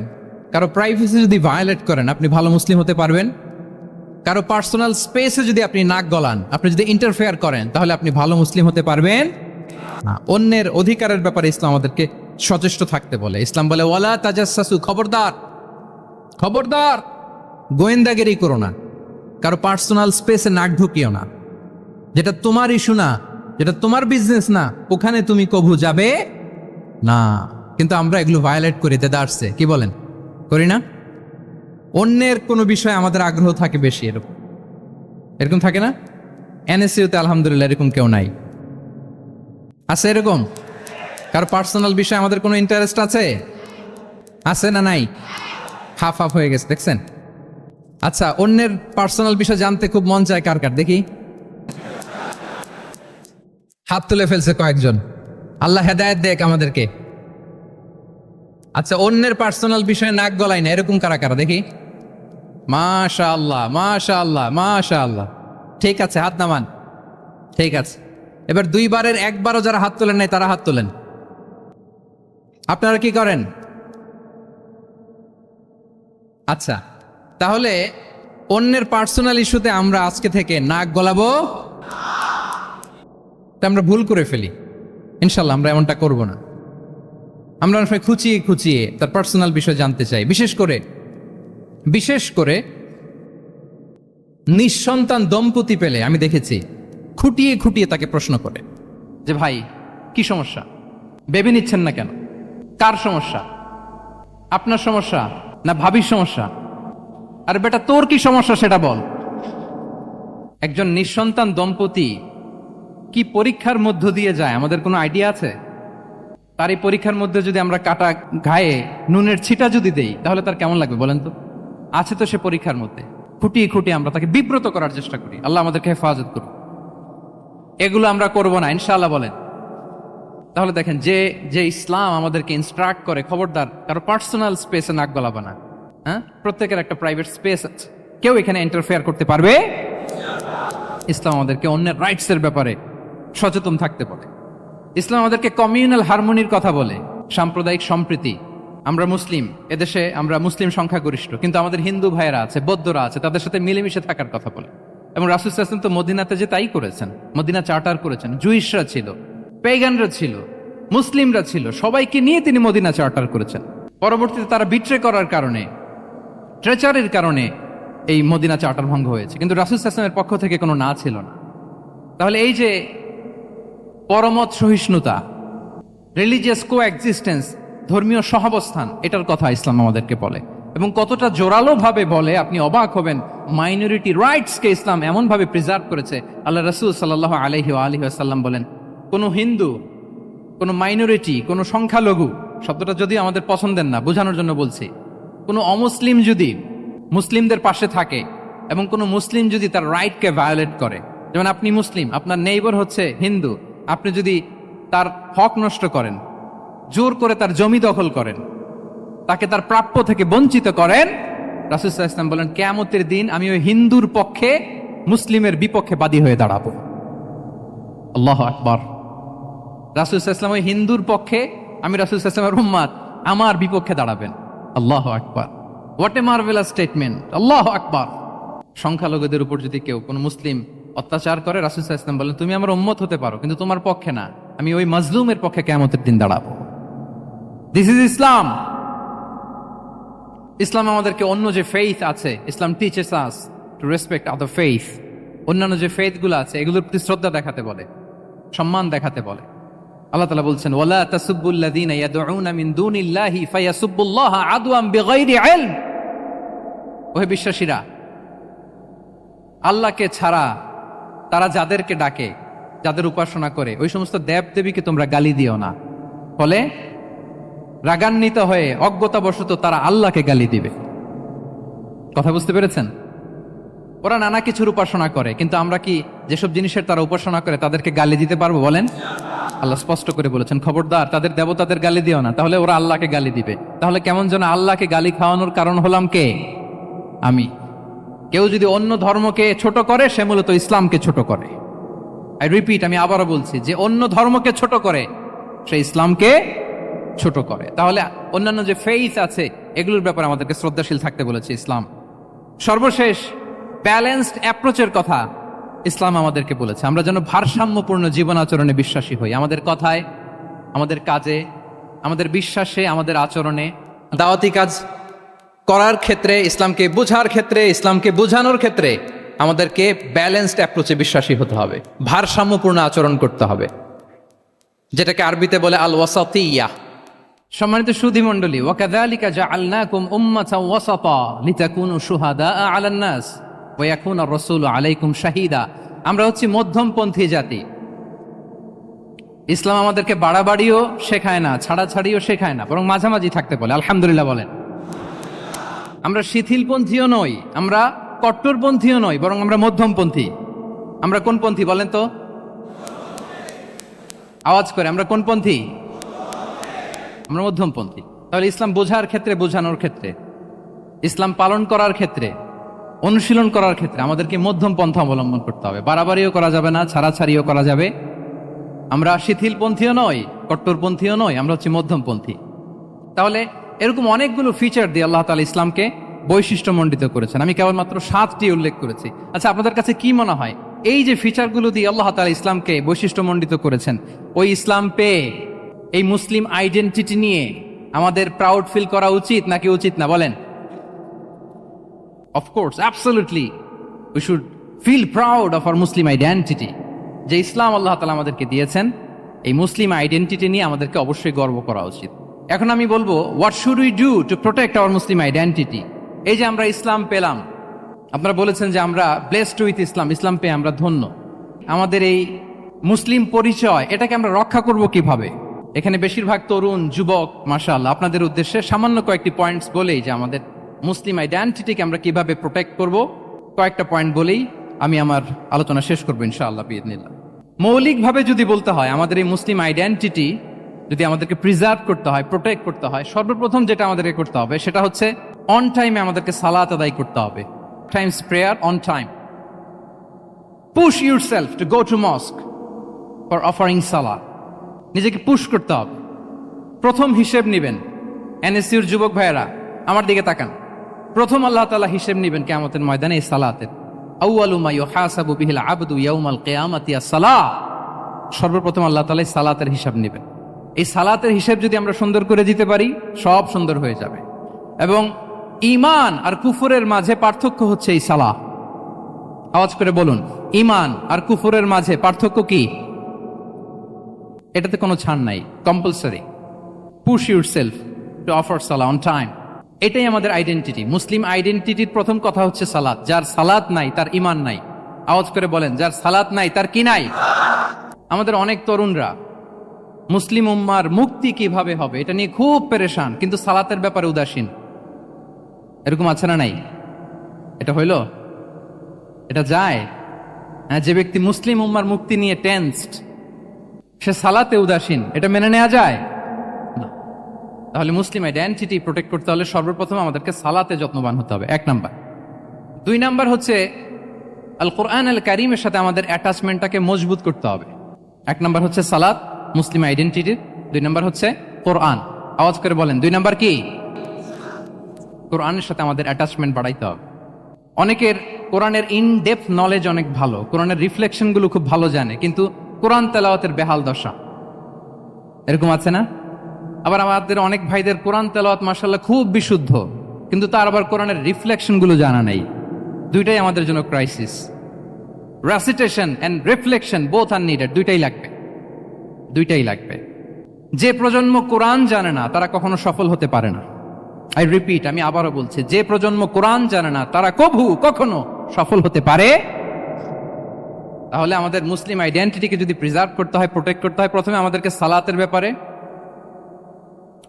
কারো প্রাইভেসি যদি ভায়োলেট করেন, আপনি ভালো মুসলিম হতে পারবেন? কারো পার্সোনাল স্পেসে যদি আপনি নাক গলান, আপনি যদি ইন্টারফেয়ার করেন, তাহলে আপনি ভালো মুসলিম হতে পারবেন না। অন্যের অধিকারের ব্যাপারে ইসলাম আমাদেরকে সচেষ্ট থাকতে বলে। ইসলাম বলে, ওয়ালা তাজাসসু, খবরদার, খবরদার, গোয়েন্দাগিরি করো না, কারো পার্সোনাল স্পেসে নাক ঢুকিও না। যেটা তোমার ইস্যু না, যেটা তোমার বিজনেস না, ওখানে তুমি কভু যাবে না। কিন্তু আমরা এগুলো ভায়োলেট করি, দেদারসে, কি বলেন, করি না? অন্যের কোনো বিষয়ে আমাদের আগ্রহ থাকে বেশি, এরকম এরকম থাকে না? এনএসইউতে আলহামদুলিল্লাহ এরকম কেউ নাই, আছে এরকম? কারো পার্সোনাল বিষয়ে আমাদের কোনো ইন্টারেস্ট আছে? আছে না নাই? হাফ হাফ হয়ে গেছে, দেখছেন? আচ্ছা, অন্যের পার্সোনাল বিষয় জানতে খুব মন চায় কার কার, দেখি হাত তুলে ফেলছে কয়েকজন। আল্লাহ হেদায়েত দেখ আমাদেরকে। আচ্ছা, অন্যের পার্সোনাল বিষয়ে নাক গলায় না, এরকম কারা কারা, দেখি। মাশাআল্লাহ, মাশাআল্লাহ, মাশাআল্লাহ। ঠিক আছে, হাত নামান। ঠিক আছে, এবার 2 বারের 1 বারও যারা হাত তোলেন নাই তারা হাত তোলেন। আপনারা কি করেন? আচ্ছা, তাহলে অন্যের পার্সোনাল ইস্যুতে আমরা আজকে থেকে নাক গলাবো, আমরা ভুল করে ফেলি। ইনশাল্লাহ আমরা এমনটা করব না। আমরা অনেক সময় খুঁচিয়ে খুঁচিয়ে তার পার্সোনাল বিষয় জানতে চাই। বিশেষ করে নিঃসন্তান দম্পতি পেলে আমি দেখেছি খুঁটিয়ে খুঁটিয়ে তাকে প্রশ্ন করে যে, ভাই কি সমস্যা, বেবি নিচ্ছেন না কেন, কার সমস্যা, আপনার সমস্যা না ভাবির সমস্যা, আরে বেটা তোর কি সমস্যা সেটা বল। একজন নিঃসন্তান দম্পতি কি পরীক্ষার মধ্য দিয়ে যায় আমাদের কোনো আইডিয়া আছে? তার এই পরীক্ষার মধ্যে যদি আমরা কাটা ঘায়ে নুনের ছিটা যদি দেই, তাহলে তার কেমন লাগবে বলেন তো? আছে তো সে পরীক্ষার মধ্যে। খুঁটিয়ে খুঁটিয়ে আমরা তাকে বিব্রত করার চেষ্টা করি। আল্লাহ আমাদেরকে হেফাজত করুন। এগুলো আমরা করব না ইনশাআল্লাহ, বলেন। তাহলে দেখেন, যে ইসলাম আমাদেরকে ইনস্ট্রাক্ট করে, খবরদার কারো পার্সোনাল স্পেসে নাক গলাবা না। হ্যাঁ, প্রত্যেকের একটা প্রাইভেট স্পেস আছে, কেউ এখানে ইন্টারফেয়ার করতে পারবে। ইসলাম আমাদেরকে অন্যের রাইটস এর ব্যাপারে সচেতন থাকতে বলে। ইসলাম আমাদেরকে কমিউনাল হারমোনির কথা বলে, সাম্প্রদায়িক সম্প্রীতি। আমরা মুসলিম, এদেশে আমরা মুসলিম সংখ্যাগরিষ্ঠ, কিন্তু আমাদের হিন্দু ভাইয়েরা আছে, বৌদ্ধরা আছে, তাদের সাথে মিলেমিশে থাকার কথা বলে। এবং রাসূল সাল্লাল্লাহু আলাইহি ওয়াসাল্লাম তো মদিনাতে যে তাই করেছেন, মদিনা চার্টার করেছেন। জুইশরা ছিল, পেগানরা ছিল, মুসলিমরা ছিল, সবাইকে নিয়ে তিনি মদিনা চার্টার করেছেন। পরবর্তীতে তারা বিট্রে করার কারণে, ট্রেচারের কারণে এই মদিনা চার্টার ভঙ্গ হয়েছে, কিন্তু রাসূল সাল্লাল্লাহু আলাইহি ওয়াসাল্লামের পক্ষ থেকে কোনো না ছিল না। তাহলে এই যে পরমত সহিষ্ণুতা, রিলিজিয়াস কো এক্সিস্টেন্স, ধর্মীয় সহাবস্থান, এটার কথা ইসলাম আমাদেরকে বলে, এবং কতটা জোরালো ভাবে বলে আপনি অবাক হবেন। মাইনরিটি রাইটসকে ইসলাম এমন ভাবে প্রিজার্ভ করেছে। আল্লাহ রাসূল সাল্লাল্লাহু আলাইহি ওয়াসাল্লাম বলেন, কোনো হিন্দু, কোনো মাইনরিটি, কোনো সংখ্যালঘু, শব্দটা যদি আমাদের পছন্দের না, বোঝানোর জন্য বলছি, কোনো অমুসলিম যদি মুসলিমদের পাশে থাকে এবং কোনো মুসলিম যদি তার রাইটকে ভায়োলেট করে, যেমন আপনি মুসলিম, আপনার নেইবার হচ্ছে হিন্দু, আপনি যদি তার হক নষ্ট করেন, জোর করে তার জমি দখল করেন, তাকে তার প্রাপ্য থেকে বঞ্চিত করেন, রাসূল সাল্লাল্লাহু আলাইহি ওয়াসাল্লাম বলেন কিয়ামতের দিন আমি ওই হিন্দুর পক্ষে মুসলিমের বিপক্ষে বাদী হয়ে দাঁড়াবো। আল্লাহু আকবার। রাসূল সাল্লাল্লাহু আলাইহি ওয়াসাল্লাম ওই হিন্দুর পক্ষে, আমি রাসূল সাল্লাল্লাহু আলাইহি ওয়াসাল্লামের উম্মত, আমার বিপক্ষে দাঁড়াবেন। আল্লাহু আকবার। What a marvellous statement. আল্লাহু আকবার। সংখ্যালঘুদের উপর যদি কেউ কোনো মুসলিম অত্যাচার করে, রাসূল সাল্লাল্লাহু আলাইহি ওয়াসাল্লাম বলেন তুমি আমার উম্মত হতে পারো, কিন্তু তোমার পক্ষে না, আমি ওই মাজলুমের পক্ষে কিয়ামতের দিন দাঁড়াবো। দিস ইজ ইসলাম। ইসলাম আমাদেরকে অন্য যে ফেইথ আছে, Islam teaches us to respect other faith. অন্যান্য যে ফেইথ গুলো আছে এগুলোর প্রতি শ্রদ্ধা দেখাতে বলে, সম্মান দেখাতে বলে। আল্লাহ তাআলা বলছেন ওয়ালা তাসুব্বুল্লাযীনা ইয়াদউনা মিন দুনিল্লাহি ফায়াসুব্বুল্লাহা আদওয়াম বিগাইরি ইলম। ওহে বিশ্বাসীরা, আল্লাহকে ছাড়া তারা যাদেরকে ডাকে, যাদের উপাসনা করে, ওই সমস্ত দেব দেবীকে তোমরা গালি দিও না, ফলে রাগান্বিত হয়ে অজ্ঞতাবশত তারা আল্লাহকে গালি দিবে। কথা বুঝতে পেরেছেন? ওরা নানা কিছুর উপাসনা করে, কিন্তু আমরা কি যেসব জিনিসের তারা উপাসনা করে তাদেরকে গালি দিতে পারবো বলেন? আল্লাহ স্পষ্ট করে বলেছেন খবরদার তাদের দেবতাদের গালি দিও না, তাহলে ওরা আল্লাহকে গালি দিবে। তাহলে কেমন যেন আল্লাহকে গালি খাওয়ানোর কারণ হলাম কে? আমি। কেউ যদি অন্য ধর্মকে ছোট করে সে মূলত ইসলামকে ছোট করে। আই রিপিট, আমি আবারও বলছি, যে অন্য ধর্মকে ছোট করে সে ইসলামকে ছোট করে। তাহলে অন্যান্য যে ফেইথ আছে এগুলোর ব্যাপারে আমাদেরকে শ্রদ্ধাশীল থাকতে বলেছে ইসলাম। সর্বশেষ ব্যালেন্সড অ্যাপ্রোচের কথা ইসলাম আমাদেরকে বলেছে, আমরা যেন ভারসাম্যপূর্ণ জীবন আচরণে বিশ্বাসী হই। আমাদের কথায়, আমাদের কাজে, আমাদের বিশ্বাসে, আমাদের আচরণে, দাওয়াতি কাজ করার ক্ষেত্রে, ইসলামকে বোঝার ক্ষেত্রে, ইসলামকে বোঝানোর ক্ষেত্রে আমাদেরকে ব্যালেন্সড অ্যাপ্রোচে বিশ্বাসী হতে হবে, ভারসাম্যপূর্ণ আচরণ করতে হবে, যেটাকে আরবিতে বলে আল ওয়াসাতিয়া। সম্মানিত সুধী মণ্ডলী, ওয়াকাযালিকা জাআলনাকুম উম্মাতান ওয়াসাতা লিতাকুনু শুহাদা আলান নাস ওয়া ইয়াকুনা আর-রাসূলু আলাইকুম শাহীদা। আমরা হচ্ছি মধ্যমপন্থী জাতি। ইসলাম আমাদেরকে বাড়াবাড়িও শেখায় না, ছাড়াছাড়িও শেখায় না, বরং মাঝামাঝি থাকতে বলে। আলহামদুলিল্লাহ বলেন। আমরা শিথিলপন্থীও নই, আমরা কট্টরপন্থীও নই, বরং আমরা মধ্যমপন্থী। আমরা কোন পন্থী বলেন তো? আওয়াজ করে, আমরা কোন পন্থী? আমরা মধ্যমপন্থী। তাহলে ইসলাম বোঝার ক্ষেত্রে, বোঝানোর ক্ষেত্রে, ইসলাম পালন করার ক্ষেত্রে, অনুশীলন করার ক্ষেত্রে আমাদেরকে মধ্যম পন্থা অবলম্বন করতে হবে। বাড়াবাড়িও করা যাবে না, ছাড়াছাড়িও করা যাবে। আমরা শিথিলপন্থীও নই, কট্টরপন্থীও নই, আমরা হচ্ছে মধ্যমপন্থী। তাহলে এরকম অনেকগুলো ফিচার দিয়ে আল্লাহ তাআলা ইসলামকে বৈশিষ্ট্যমণ্ডিত করেছেন। আমি কেবলমাত্র 7টি উল্লেখ করেছি। আচ্ছা, আপনাদের কাছে কি মনে হয় এই যে ফিচারগুলো দিয়ে আল্লাহ তাআলা ইসলামকে বৈশিষ্ট্যমণ্ডিত করেছেন, ওই ইসলাম পেয়ে এই মুসলিম আইডেন্টিটি নিয়ে আমাদের প্রাউড ফিল করা উচিত নাকি উচিত না বলেন? Of course, absolutely we should feel proud of our Muslim identity. যে ইসলাম আল্লাহ তাআলা আমাদেরকে দিয়েছেন, এই মুসলিম আইডেন্টিটি নিয়ে আমাদেরকে অবশ্যই গর্ব করা উচিত। এখন আমি বলবো, what should we do to protect our Muslim identity? এই যে আমরা ইসলাম পেলাম, আপনারা বলেছেন যে আমরা ব্লেসড উইথ ইসলাম, ইসলাম পেয়ে আমরা ধন্য। আমাদের এই মুসলিম পরিচয়, এটাকে আমরা রক্ষা করব কিভাবে? এখানে বেশিরভাগ তরুণ যুবক, মাশাআল্লাহ, আপনাদের উদ্দেশ্যে সামান্য কয়েকটি পয়েন্টস বলেই যে আমাদের মুসলিম আইডেন্টিটিকে আমরা কিভাবে প্রোটেক্ট করব, কয়েকটা পয়েন্ট বলেই আমি আমার আলোচনা শেষ করবো ইনশাআল্লাহ বিইذনিল্লাহ। মৌলিকভাবে যদি বলতে হয়, আমাদের এই মুসলিম আইডেন্টিটি যদি আমাদেরকে প্রিজার্ভ করতে হয়, প্রোটেক্ট করতে হয়, সর্বপ্রথম যেটা আমাদেরকে করতে হবে সেটা হচ্ছে অন টাইমে আমাদেরকে সালাত আদায় করতে হবে। Times prayer on time. Push yourself to go to মস্ক for offering সালাত। নিজেকে পুশ করতে হবে। প্রথম হিসেব নেবেন এনএসইউর যুবক ভাইয়েরা আমার দিকে তাকান। প্রথম আল্লাহ তাআলা হিসেব নেবেন কিয়ামতের ময়দানে এই সালাতের। আউয়ালু মা ইউহাসাবু বিহিল আবদু ইয়াউমাল কিয়ামাতি আস-সালাহ। সর্বপ্রথম আল্লাহ তাআলা এই সালাতের হিসাব নেবেন। এই সালাতের হিসাব যদি আমরা সুন্দর করে দিতে পারি, সব সুন্দর হয়ে যাবে। এবং ঈমান আর কুফরের মাঝে পার্থক্য হচ্ছে এই সালাহ। আওয়াজ করে বলুন, ঈমান আর কুফরের মাঝে পার্থক্য কি? এটাতে কোনো ছাড় নাই, compulsory. Push yourself to offer Salah on time. এটাই আমাদের আইডেন্টিটি। মুসলিম আইডেন্টিটির প্রথম কথা হচ্ছে সালাত। যার সালাত নাই তার ঈমান নাই। আওয়াজ করে বলেন, যার সালাত নাই তার কি নাই? আমাদের অনেক তরুণরা মুসলিম উম্মার মুক্তি কিভাবে হবে এটা নিয়ে খুব পেরেশান, কিন্তু সালাতের ব্যাপারে উদাসীন। এরকম আছে না নাই? এটা হইল? এটা যায়? হ্যাঁ, যে ব্যক্তি মুসলিম উম্মার মুক্তি নিয়ে টেন্সড, সে সালাতে উদাসীন, এটা মেনে নেওয়া যায় না। তাহলে মুসলিম আইডেন্টিটি প্রোটেক্ট করতে হলে সর্বপ্রথম আমাদেরকে সালাতে যত্নবান হতে হবে, 1 নাম্বার। 2 নাম্বার হচ্ছে আল কোরআন আল কারীমের সাথে আমাদের অ্যাটাচমেন্টটাকে মজবুত করতে হবে। 1 নাম্বার হচ্ছে সালাত, মুসলিম আইডেন্টিটির। 2 নাম্বার হচ্ছে কোরআন। আওয়াজ করে বলেন, 2 নাম্বার কি? কোরআনের সাথে আমাদের অ্যাটাচমেন্ট বাড়াইতে হবে। অনেকের কোরআনের ইন ডেপথ নলেজ অনেক ভালো, কোরআনের রিফ্লেকশন গুলো খুব ভালো জানে, কিন্তু কোরআন তেলাওয়াতের বেহাল দশা। এরকম আছে না? আবার আমাদের অনেক ভাইদের কোরআন তেলাওয়াত মাশাআল্লাহ খুব বিশুদ্ধ, কিন্তু তার আবার কোরআনের রিফ্লেকশন গুলো জানা নেই। দুইটাই আমাদের জন্য crisis. Recitation and reflection both are needed. দুইটাই লাগবে। যে প্রজন্ম কোরআন জানে না তারা কখনো সফল হতে পারে না। আই রিপিট, আমি আবারও বলছি, যে প্রজন্ম কোরআন জানে না তারা কখনো সফল হতে পারে। তাহলে আমাদের মুসলিম আইডেন্টিটিকে যদি প্রিজার্ভ করতে হয়, প্রোটেক্ট করতে হয়, প্রথমে আমাদেরকে সালাতের ব্যাপারে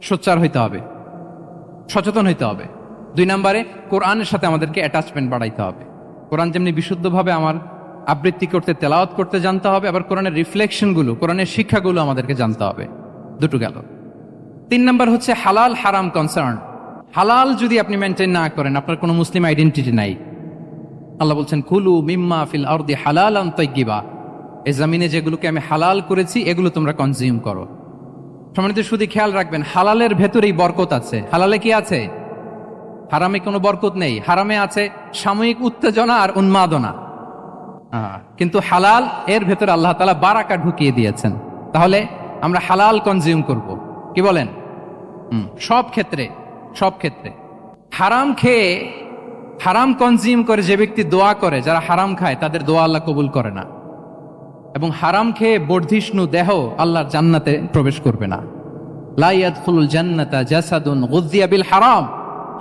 সোচ্চার হইতে হবে, সচেতন হইতে হবে। 2 নম্বরে কোরআনের সাথে আমাদেরকে অ্যাটাচমেন্ট বাড়াইতে হবে। কোরআন যেমনি বিশুদ্ধভাবে আমার আবৃত্তি করতে, তেলাওয়াত করতে জানতে হবে, আবার কোরআনের রিফ্লেকশনগুলো, কোরআনের শিক্ষাগুলো আমাদেরকে জানতে হবে। দুটো গেল। 3 নম্বর হচ্ছে হালাল হারাম কনসার্ন। হালাল যদি আপনি মেনটেন না করেন, আপনার কোনো মুসলিম আইডেন্টিটি নাই। আল্লাহ বলছেন, কুলু মিম্মা ফিল আরদি হালালান তাইয়্যিবা। এই জমিনে যেগুলোকে আমি হালাল করেছি এগুলো তোমরা কনজিউম করো। সম্মানিত শুধু খেয়াল রাখবেন, হালালের ভেতরেই বরকত আছে। হালালে কি আছে? হারামে কোনো বরকত নেই। হারামে আছে সাময়িক উত্তেজনা আর উন্মাদনা, কিন্তু হালাল এর ভেতরে আল্লাহ তাআলা বারাকা ঢুকিয়ে দিয়েছেন। তাহলে আমরা হালাল কনজিউম করব, কি বলেন? সব ক্ষেত্রে। হারাম খেয়ে, হারাম কনজিউম করে যে ব্যক্তি দোয়া করে, যারা হারাম খায় তাদের দোয়া আল্লাহ কবুল করে না। এবং হারাম খেয়ে বর্ধিষ্ণু দেহ আল্লাহর জান্নাতে প্রবেশ করবে না। লা ইয়াদখুলুল জান্নাতা জাসাদুন গুযিয়া বিল হারাম।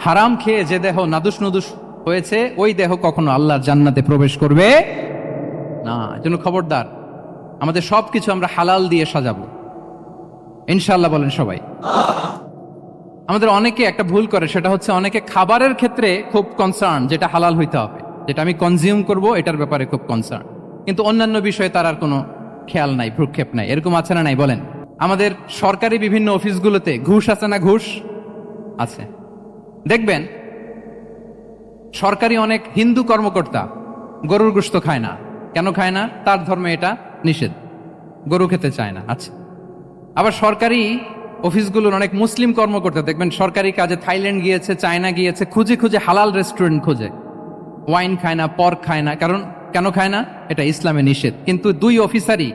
হারাম খেয়ে যে দেহ নাদুস নুদুস হয়েছে, ওই দেহ কখনো আল্লাহর জান্নাতে প্রবেশ করবে না। এজন্য খবরদার, আমাদের সবকিছু আমরা হালাল দিয়ে সাজাবো ইনশাআল্লাহ। বলেন সবাই। আমাদের অনেকে একটা ভুল করে, সেটা হচ্ছে অনেকে খাবারের ক্ষেত্রে খুব কনসার্ন, যেটা হালাল হইতে হবে, যেটা আমি কনজিউম করব এটার ব্যাপারে খুব কনসার্ন, কিন্তু অন্যান্য বিষয়ে তার আর কোনো খেয়াল নাই, ভ্রুক্ষেপ নাই। এরকম আছে না নাই? বলেন। আমাদের সরকারি বিভিন্ন অফিসগুলোতে ঘুষ আছে না? ঘুষ আছে। দেখবেন সরকারি অনেক হিন্দু কর্মকর্তা গরুর গোশত খায় না। কেন খায় না? তার ধর্মে এটা নিষেধ, গরু খেতে চায় না। আচ্ছা, আবার সরকারি অফিসগুলোর অনেক মুসলিম কর্মকর্তা দেখবেন সরকারি কাজে থাইল্যান্ড গিয়েছে, চায়না গিয়েছে, খুঁজে হালাল রেস্টুরেন্ট খোঁজে, ওয়াইন খায় না, পর্ক খায় না। কারণ কেন খায় না? এটা ইসলামে নিষেধ। কিন্তু 2 অফিসারই,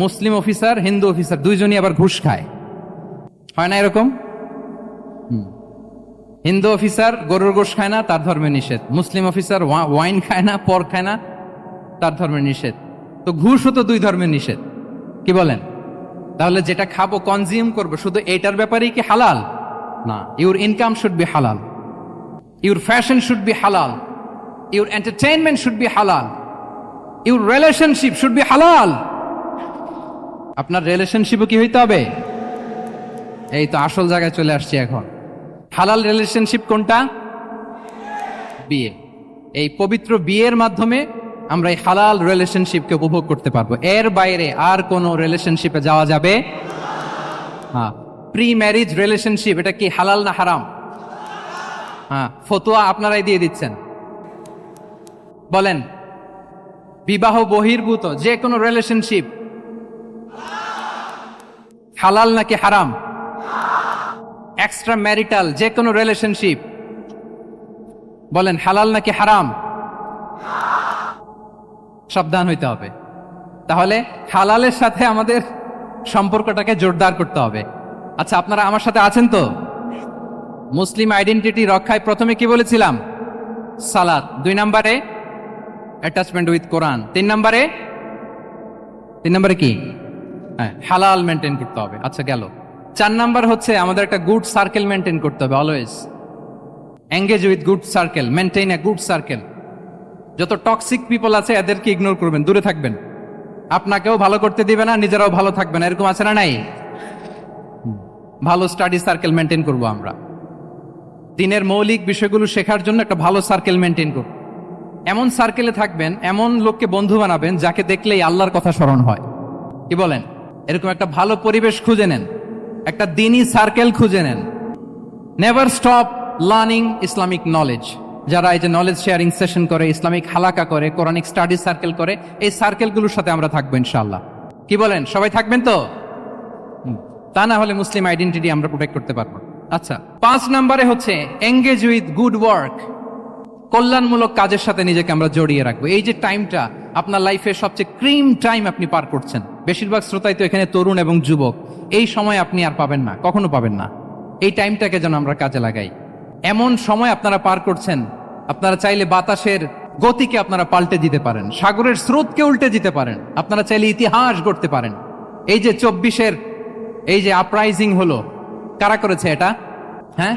মুসলিম অফিসার, হিন্দু অফিসার, 2জনই আবার ঘুষ খায়। হয় না এরকম? হিন্দু অফিসার গরুর গোশ খায় না, তার ধর্মে নিষেধ। মুসলিম অফিসার ওয়াইন খায় না, পর্ক খায় না, তার ধর্মে নিষেধ। তো ঘুষও তো 2 ধর্মের নিষেধ, কি বলেন? তাহলে যেটা খাবো, কনজিউম করবো, শুধু এটার ব্যাপারেই কি হালাল? না। ইউর ইনকাম শুড বি হালাল, ইউর ফ্যাশন শুড বি হালাল, ইউর এন্টারটেইনমেন্ট শুড বি হালাল, ইউর রিলেশনশিপ শুড বি হালাল। আপনার রিলেশনশিপও কি হইতে হবে? এই তো আসল জায়গায় চলে আসছি এখন। হালাল রিলেশনশিপ কোনটা? বিয়ে। এই পবিত্র বিয়ের মাধ্যমে আমরা এই হালাল রিলেশনশিপকে উপভোগ করতে পারবো। এর বাইরে আর কোনো রিলেশনশিপে যাওয়া যাবে? হ্যাঁ। প্রি ম্যারিজ রিলেশনশিপ, এটা কি হালাল না হারাম? হ্যাঁ, ফতোয়া আপনারাই দিয়ে দিচ্ছেন। বলেন, বিবাহ বহির্ভূত যে কোনো রিলেশনশিপ হালাল নাকি হারাম? এক্সট্রা ম্যারিটাল যে কোনো রিলেশনশিপ, বলেন হালাল নাকি হারাম? সাবধান হইতে হবে। তাহলে হালালের সাথে আমাদের সম্পর্কটাকে জোরদার করতে হবে। আচ্ছা, আপনারা আমার সাথে আছেন তো? মুসলিম আইডেন্টিটি রক্ষায় প্রথমে কি বলেছিলাম? সালাত। 2 নম্বরে অ্যাটাচমেন্ট উইথ কোরআন। 3 নম্বরে কি? হ্যাঁ, হালাল মেনটেন করতে হবে। আচ্ছা, গেল। 4 নাম্বার হচ্ছে আমাদের একটা গুড সার্কেল মেনটেন করতে হবে। Always engage with good circle, maintain a good circle. যত টক্সিক পিপল আছে এদেরকে ইগনোর করবেন, দূরে থাকবেন। আপনাকেও ভালো করতে দিবে না, নিজেরাও ভালো থাকবে না, এরকম আছে না নাই? ভালো স্টাডি সার্কেল মেনটেন করব আমরা। দিনের মৌলিক বিষয়গুলো শেখার জন্য একটা ভালো সার্কেল মেনটেন করব। এমন সার্কেলে থাকবেন, এমন লোককে বন্ধু বানাবেন যাকে দেখলেই আল্লাহর কথা স্মরণ হয়। কি বলেন? এরকম একটা ভালো পরিবেশ খুঁজে নেন, একটা দিনী সার্কেল খুঁজে নেন। Never stop learning Islamic knowledge. যারা এই যে নলেজ শেয়ারিং সেশন করে, ইসলামিক হালাকা করে, কোরআনিক স্টাডি সার্কেল করে, এই সার্কেলগুলোর সাথে আমরা থাকবো ইনশাআল্লাহ। কি বলেন? সবাই থাকবেন তো? তা না হলে মুসলিম আইডেন্টিটি আমরা প্রোটেক্ট করতে পারবো। আচ্ছা, 5 নম্বরে হচ্ছে এঙ্গেজ উইথ গুড ওয়ার্ক। কল্যাণমূলক কাজের সাথে নিজেকে আমরা জড়িয়ে রাখবো। এই যে টাইমটা আপনার লাইফের সবচেয়ে ক্রিম টাইম আপনি পার করছেন, বেশিরভাগ শ্রোতাই তো এখানে তরুণ এবং যুবক, এই সময় আপনি আর পাবেন না, কখনো পাবেন না। এই টাইমটাকে যেন আমরা কাজে লাগাই। এমন সময় আপনারা পার করছেন, আপনারা চাইলে বাতাসের গতিকে আপনারা পাল্টে দিতে পারেন, সাগরের স্রোতকে উল্টে দিতে পারেন, আপনারা চাইলে ইতিহাস গড়তে পারেন। এই যে 24-এর এই যে আপরাইজিং হলো, কারা করেছে এটা? হ্যাঁ,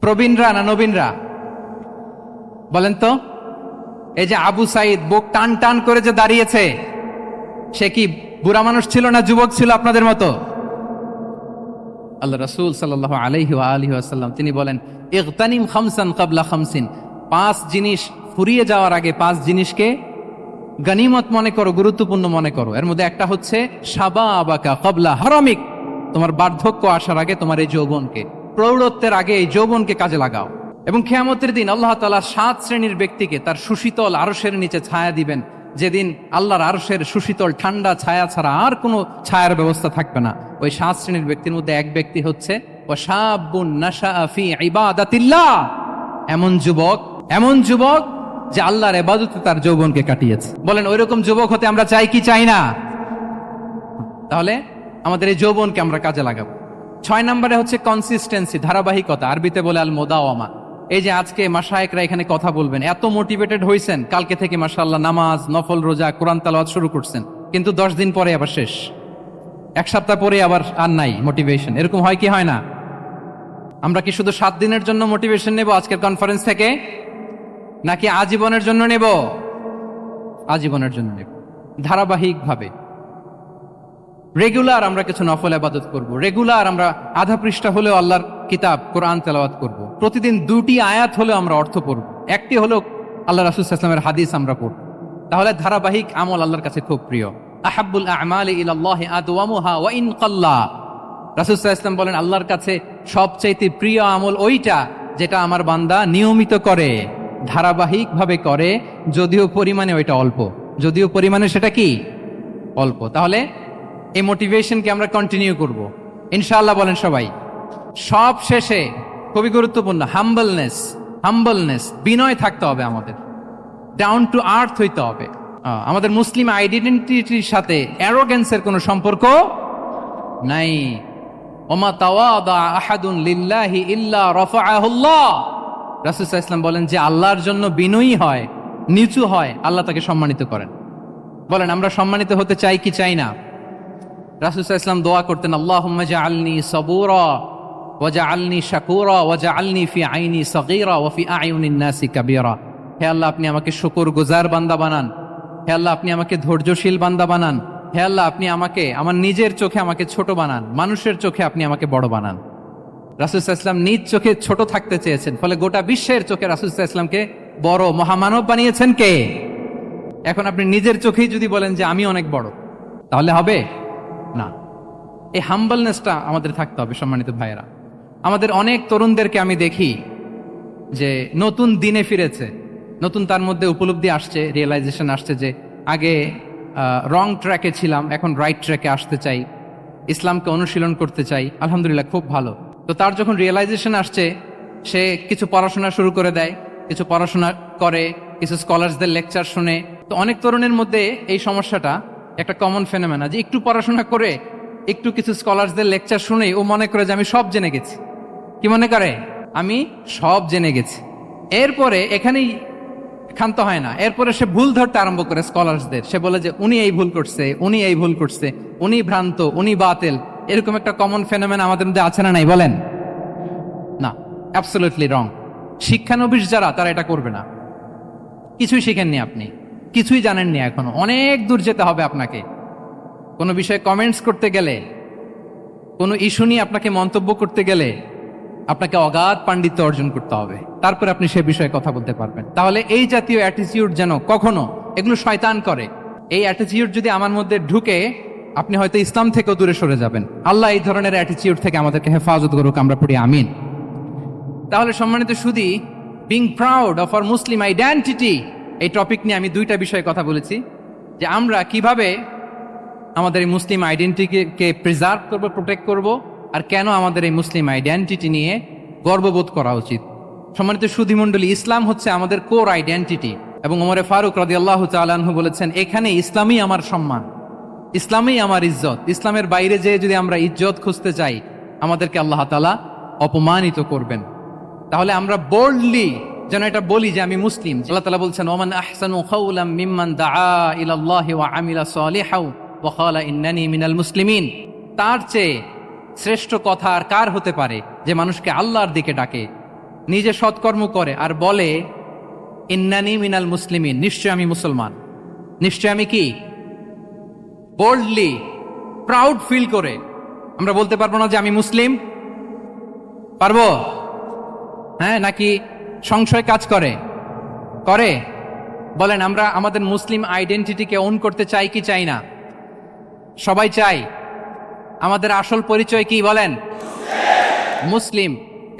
প্রবীণরা না নবীনরা? বলেন তো। এই যে আবু সাইদ বুক টান টান করে যে দাঁড়িয়েছে, সে কি বুড়া মানুষ ছিল না যুবক ছিল আপনাদের মতো? আল্লাহ রাসূল সাল্লাল্লাহু আলাইহি ওয়া আলিহি ওয়াসাল্লাম তিনি বলেন, ইগতানিম খামসান ক্বাবলা খামসিন। 5 জিনিস ফুরিয়ে যাওয়ার আগে 5 জিনিসকে গনিমত মনে করো, গুরুত্বপূর্ণ মনে করো। এর মধ্যে একটা হচ্ছে শাবাবাকা ক্বাবলা হারামিক। তোমার বার্ধক্য আসার আগে তোমার এই যৌবনকে, প্রৌঢ়ত্বের আগে এই যৌবনকে কাজে লাগাও। এবং কিয়ামতের দিন আল্লাহ তাআলা 7 শ্রেণীর ব্যক্তিকে তার সুশীতল আরশের নিচে ছায়া দিবেন, যেদিন আল্লাহর আরশের সুশীতল ঠান্ডা ছায়া ছাড়া আর কোনো ছায়ার ব্যবস্থা থাকবে না। ওই 7 শ্রেণীর ব্যক্তির মধ্যে এক ব্যক্তি হচ্ছে ওয়াশাবুন নাশাআ ফি ইবাদাতিল্লাহ। এমন যুবক যে আল্লাহর ইবাদতে তার যৌবনকে কাটিয়েছে। বলেন, ওইরকম যুবক হতে আমরা চাই কি চাই না? তাহলে আমাদের এই যৌবনকে আমরা কাজে লাগাবো। 6 নম্বরে হচ্ছে কনসিস্টেন্সি, ধারাবাহিকতা। আরবিতে বলে আল মুদাওয়ামা। এই যে আজকে মাশায়েখরা এখানে কথা বলবেন, এত মোটিভেটেড হয়েছেন, কালকে থেকে মাশাআল্লাহ নামাজ, নফল রোজা, কোরআন তেলাওয়াত শুরু করছেন, কিন্তু 10 দিন পরে আবার শেষ, 1 সপ্তাহ পরে আবার আর নাই মোটিভেশন। এরকম হয় কি হয় না? আমরা কি শুধু 7 দিনের জন্য মোটিভেশন নেব আজকের কনফারেন্স থেকে, নাকি আজীবনের জন্য নেব? আজীবনের জন্য নেব। ধারাবাহিকভাবে রেগুলার আমরা কিছু নফল ইবাদত করব, রেগুলার আমরা আধা পৃষ্ঠা হলেও আল্লাহর কিতাব কোরআন তেলাওয়াত করব, প্রতিদিন 2টি আয়াত হলেও আমরা অর্থ পড়ব, একটি হলেও আল্লাহ রাসূল সাল্লাল্লাহু আলাইহি ওয়াসাল্লামের হাদিস আমরা পড়ব। তাহলে ধারাবাহিক আমল আল্লাহর কাছে খুব প্রিয়। আহাব্বুল আ'মালি ইলাল্লাহি আদওয়ামুহা ওয়া ইন কাল্লা। রাসূল সাল্লাল্লাহু আলাইহি ওয়াসাল্লাম বলেন, আল্লাহর কাছে সবচাইতে প্রিয় আমল ওইটা যেটা আমার বান্দা নিয়মিত করে, ধারাবাহিকভাবে করে, যদিও পরিমাণে ওইটা অল্প, যদিও পরিমাণে সেটা কি অল্প। তাহলে এই মোটিভেশনকে আমরা কন্টিনিউ করব ইনশাআল্লাহ। বলেন সবাই। সব শেষে খুবই গুরুত্বপূর্ণ হাম্বলনেস, বিনয় থাকতে হবে আমাদের, ডাউন টু আর্থ হইতে হবে। আমাদের মুসলিম আইডেন্টিটির সাথে অ্যারোগেন্সের কোনো সম্পর্ক নাই। ওমা তাওয়াদা আহাদুন লিল্লাহি ইল্লা রাফাআহুল্লাহ। রাসূল সাল্লাল্লাহু আলাইহি ওয়াসাল্লাম বলেন, যে আল্লাহর জন্য বিনয়ী হয়, নিচু হয়, আল্লাহ তাকে সম্মানিত করেন। বলেন, আমরা সম্মানিত হতে চাই কি চাই না? রাসূল সাল্লাল্লাহু আলাইহি ওয়াসাল্লাম দোয়া করতেন, আল্লাহুম্মা জাআলনি সাবুরা ওয়া জাআলনি শাকুরা ওয়া জাআলনি ফি আইনি সাগীরা ওয়া ফি আ'য়ুনিন নাসি কাবীরা। হে আল্লাহ, আপনি আমাকে শুকরগুজার বান্দা বানান। হে আল্লাহ, আপনি আমাকে ধৈর্যশীল বান্দা বানান। হে আল্লাহ, আপনি আমাকে আমার নিজের চোখে আমাকে ছোট বানান, মানুষের চোখে আপনি আমাকে বড় বানান। রাসূল সাল্লাল্লাহু আলাইহি ওয়াসাল্লাম নিজ চোখে ছোট থাকতে চেয়েছেন, ফলে গোটা বিশ্বের চোখে রাসূল সাল্লাল্লাহু আলাইহি ওয়াসাল্লামকে বড় মহামানব বানিয়েছেন কে? এখন আপনি নিজের চোখেই যদি বলেন যে আমি অনেক বড়, তাহলে হবে না। এই হাম্বলনেসটা আমাদের থাকতে হবে। সম্মানিত ভাইয়েরা, আমাদের অনেক তরুণদেরকে আমি দেখি যে নতুন দিনে ফিরেছে, নতুন তার মধ্যে উপলব্ধি আসছে, রিয়েলাইজেশন আসছে যে আগে রং ট্র্যাকে ছিলাম, এখন রাইট ট্র্যাকে আসতে চাই, ইসলামকে অনুশীলন করতে চাই। আলহামদুলিল্লাহ, খুব ভালো। তো তার যখন রিয়েলাইজেশন আসছে, সে কিছু পড়াশোনা শুরু করে দেয়, কিছু পড়াশোনা করে, কিছু স্কলার্সদের লেকচার শুনে। তো অনেক তরুণের মধ্যে এই সমস্যাটা একটা কমন ফেনোমেনা, যে একটু পড়াশোনা করে, একটু কিছু স্কলার্সদের লেকচার শুনে ও মনে করে যে আমি সব জেনে গেছি। কি মনে করে? আমি সব জেনে গেছি। এরপরে এখানেই ক্ষান্ত হয় না, এরপরে সে ভুল ধরতে আরম্ভ করে স্কলার্সদের। সে বলে যে উনি এই ভুল করছে, উনি এই ভুল করছে, উনি ভ্রান্ত, উনি বাতিল। এরকম একটা কমন ফেনোমেনা আমাদের মধ্যে আছে না নাই বলেন? না, অ্যাবসলিউটলি রং। শিক্ষানবিশ যারা, তারা এটা করবে না। কিছুই শিখেননি আপনি, কিছুই জানেননি এখনো, অনেক দূর যেতে হবে আপনাকে। কোনো বিষয়ে কমেন্টস করতে গেলে, কোনো ইস্যু নিয়ে আপনাকে মন্তব্য করতে গেলে আপনাকে অগাধ পাণ্ডিত্য অর্জন করতে হবে, তারপরে আপনি সে বিষয়ে কথা বলতে পারবেন। তাহলে এই জাতীয় অ্যাটিটিউড যেন কখনো, এগুলো শয়তান করে, এই অ্যাটিটিউড যদি আমার মধ্যে ঢুকে, আপনি হয়তো ইসলাম থেকেও দূরে সরে যাবেন। আল্লাহ এই ধরনের অ্যাটিটিউড থেকে আমাদেরকে হেফাজত করুক, আমরা পড়ি আমিন। তাহলে সম্মানিত সুধী, being proud of our Muslim identity, এই টপিক নিয়ে আমি দুইটা বিষয়ে কথা বলেছি, যে আমরা কিভাবে আমাদের এই মুসলিম আইডেন্টিটিকে প্রিজার্ভ করবো, প্রোটেক্ট করব, আর কেন আমাদের এই মুসলিম আইডেন্টিটি নিয়ে গর্ববোধ করা উচিত। সম্মানিত সুধী মণ্ডলী, ইসলাম হচ্ছে আমাদের কোর আইডেন্টিটি, এবং ওমরে ফারুক রাদিয়াল্লাহু তাআলা আনহু বলেছেন, এখানে ইসলামই আমার সম্মান, ইসলামই আমার ইজ্জত। ইসলামের বাইরে যেয়ে যদি আমরা ইজ্জত খুঁজতে চাই, আমাদেরকে আল্লাহ তাআলা অপমানিত করবেন। তাহলে আমরা বোল্ডলি যেন এটা বলি যে আমি মুসলিম। আল্লাহ তাআলা বলছেন, ওমান আহসানু কাওলাম মিম্মান দাআ ইলাল্লাহি ওয়া আমিলা সালিহাও ওয়া ক্বালা ইন্নানি মিনাল মুসলিমিন। তার চেয়ে শ্রেষ্ঠ কথা আর কার হতে পারে, যে মানুষকে আল্লাহর দিকে ডাকে, নিজে সৎকর্ম করে আর বলে ইন্নানি মিনাল মুসলিমিন, নিশ্চয় আমি মুসলমান। নিশ্চয় আমি কি? বোল্ডলি, প্রাউড ফিল করে আমরা বলতে পারবো না যে আমি মুসলিম? পারবো? হ্যাঁ, নাকি সংশয় কাজ করে? করে? বলেন, আমরা আমাদের মুসলিম আইডেন্টিটিকে ওন করতে চাই কি চাই না? সবাই চাই। আমাদের আসল পরিচয় কি বলেন? মুসলিম।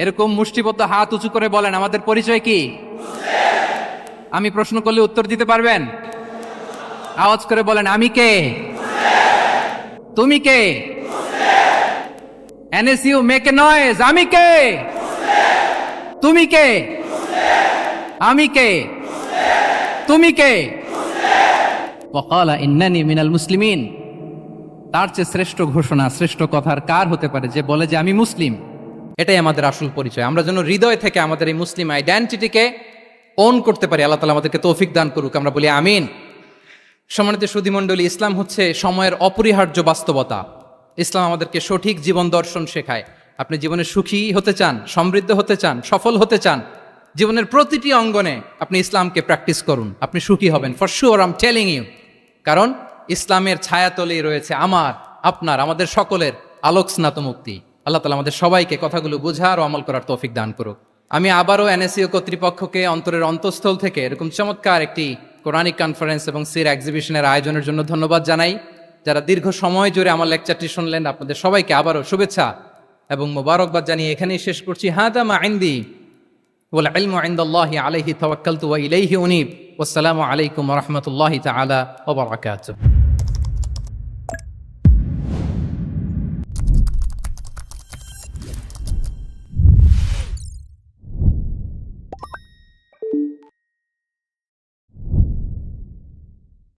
এরকম মুষ্টিবদ্ধ হাত উঁচু করে বলেন, আমাদের পরিচয় কি? আমি প্রশ্ন করলে উত্তর দিতে পারবেন? আওয়াজ করে বলেন, আমি কে? তুমি কে? এনএসইউ মেক এ নয়েজ, আমি কে? তুমি কে? আমি কে? তুমি কে? ওয়াকালা ইন্নানি মিনাল মুসলিমিন। তার চেয়ে শ্রেষ্ঠ ঘোষণা, শ্রেষ্ঠ কথার কার হতে পারে, যে বলে যে আমি মুসলিম। এটাই আমাদের আসল পরিচয়। আমরা যেন হৃদয় থেকে আমাদের এই মুসলিম আইডেন্টিটিকে ওন করতে পারি। আল্লাহ তাআলা আমাদেরকে তৌফিক দান করুক, আমরা বলি আমিন। সম্মানিত সুধী মণ্ডলী, ইসলাম হচ্ছে সময়ের অপরিহার্য বাস্তবতা। ইসলাম আমাদেরকে সঠিক জীবন দর্শন শেখায়। আপনি জীবনে সুখী হতে চান, সমৃদ্ধ হতে চান, সফল হতে চান, জীবনের প্রতিটি অঙ্গনে আপনি ইসলামকে প্র্যাকটিস করুন, আপনি সুখী হবেন, for sure, I am telling you. কারণ ইসলামের ছায়াতলেই রয়েছে আমার, আপনার, আমাদের সকলের আলোক স্নাত মুক্তি। আল্লাহ তাআলা আমাদের সবাইকে কথাগুলো বোঝার ও আমল করার তৌফিক দান করুক। আমি আবারও এনএসইউ কর্তৃপক্ষকে অন্তরের অন্তঃস্থল থেকে এরকম চমৎকার একটি কোরআনিক কনফারেন্স এবং সিরা এক্সিবিশনের আয়োজনের জন্য ধন্যবাদ জানাই। যারা দীর্ঘ সময় জুড়ে আমার লেকচারটি শুনলেন, আপনাদের সবাইকে আবারও শুভেচ্ছা এবং মোবারকবাদ জানিয়ে এখানেই শেষ করছি। হাদা মা ইনদি ওয়াল ইলমু ইনদাল্লাহি আলাইহি তাওয়াক্কালতু ওয়া ইলাইহি উনীব। ওয়াসসালামু আলাইকুম ওয়া রাহমাতুল্লাহি তাআলা ওয়া বারাকাতুহু।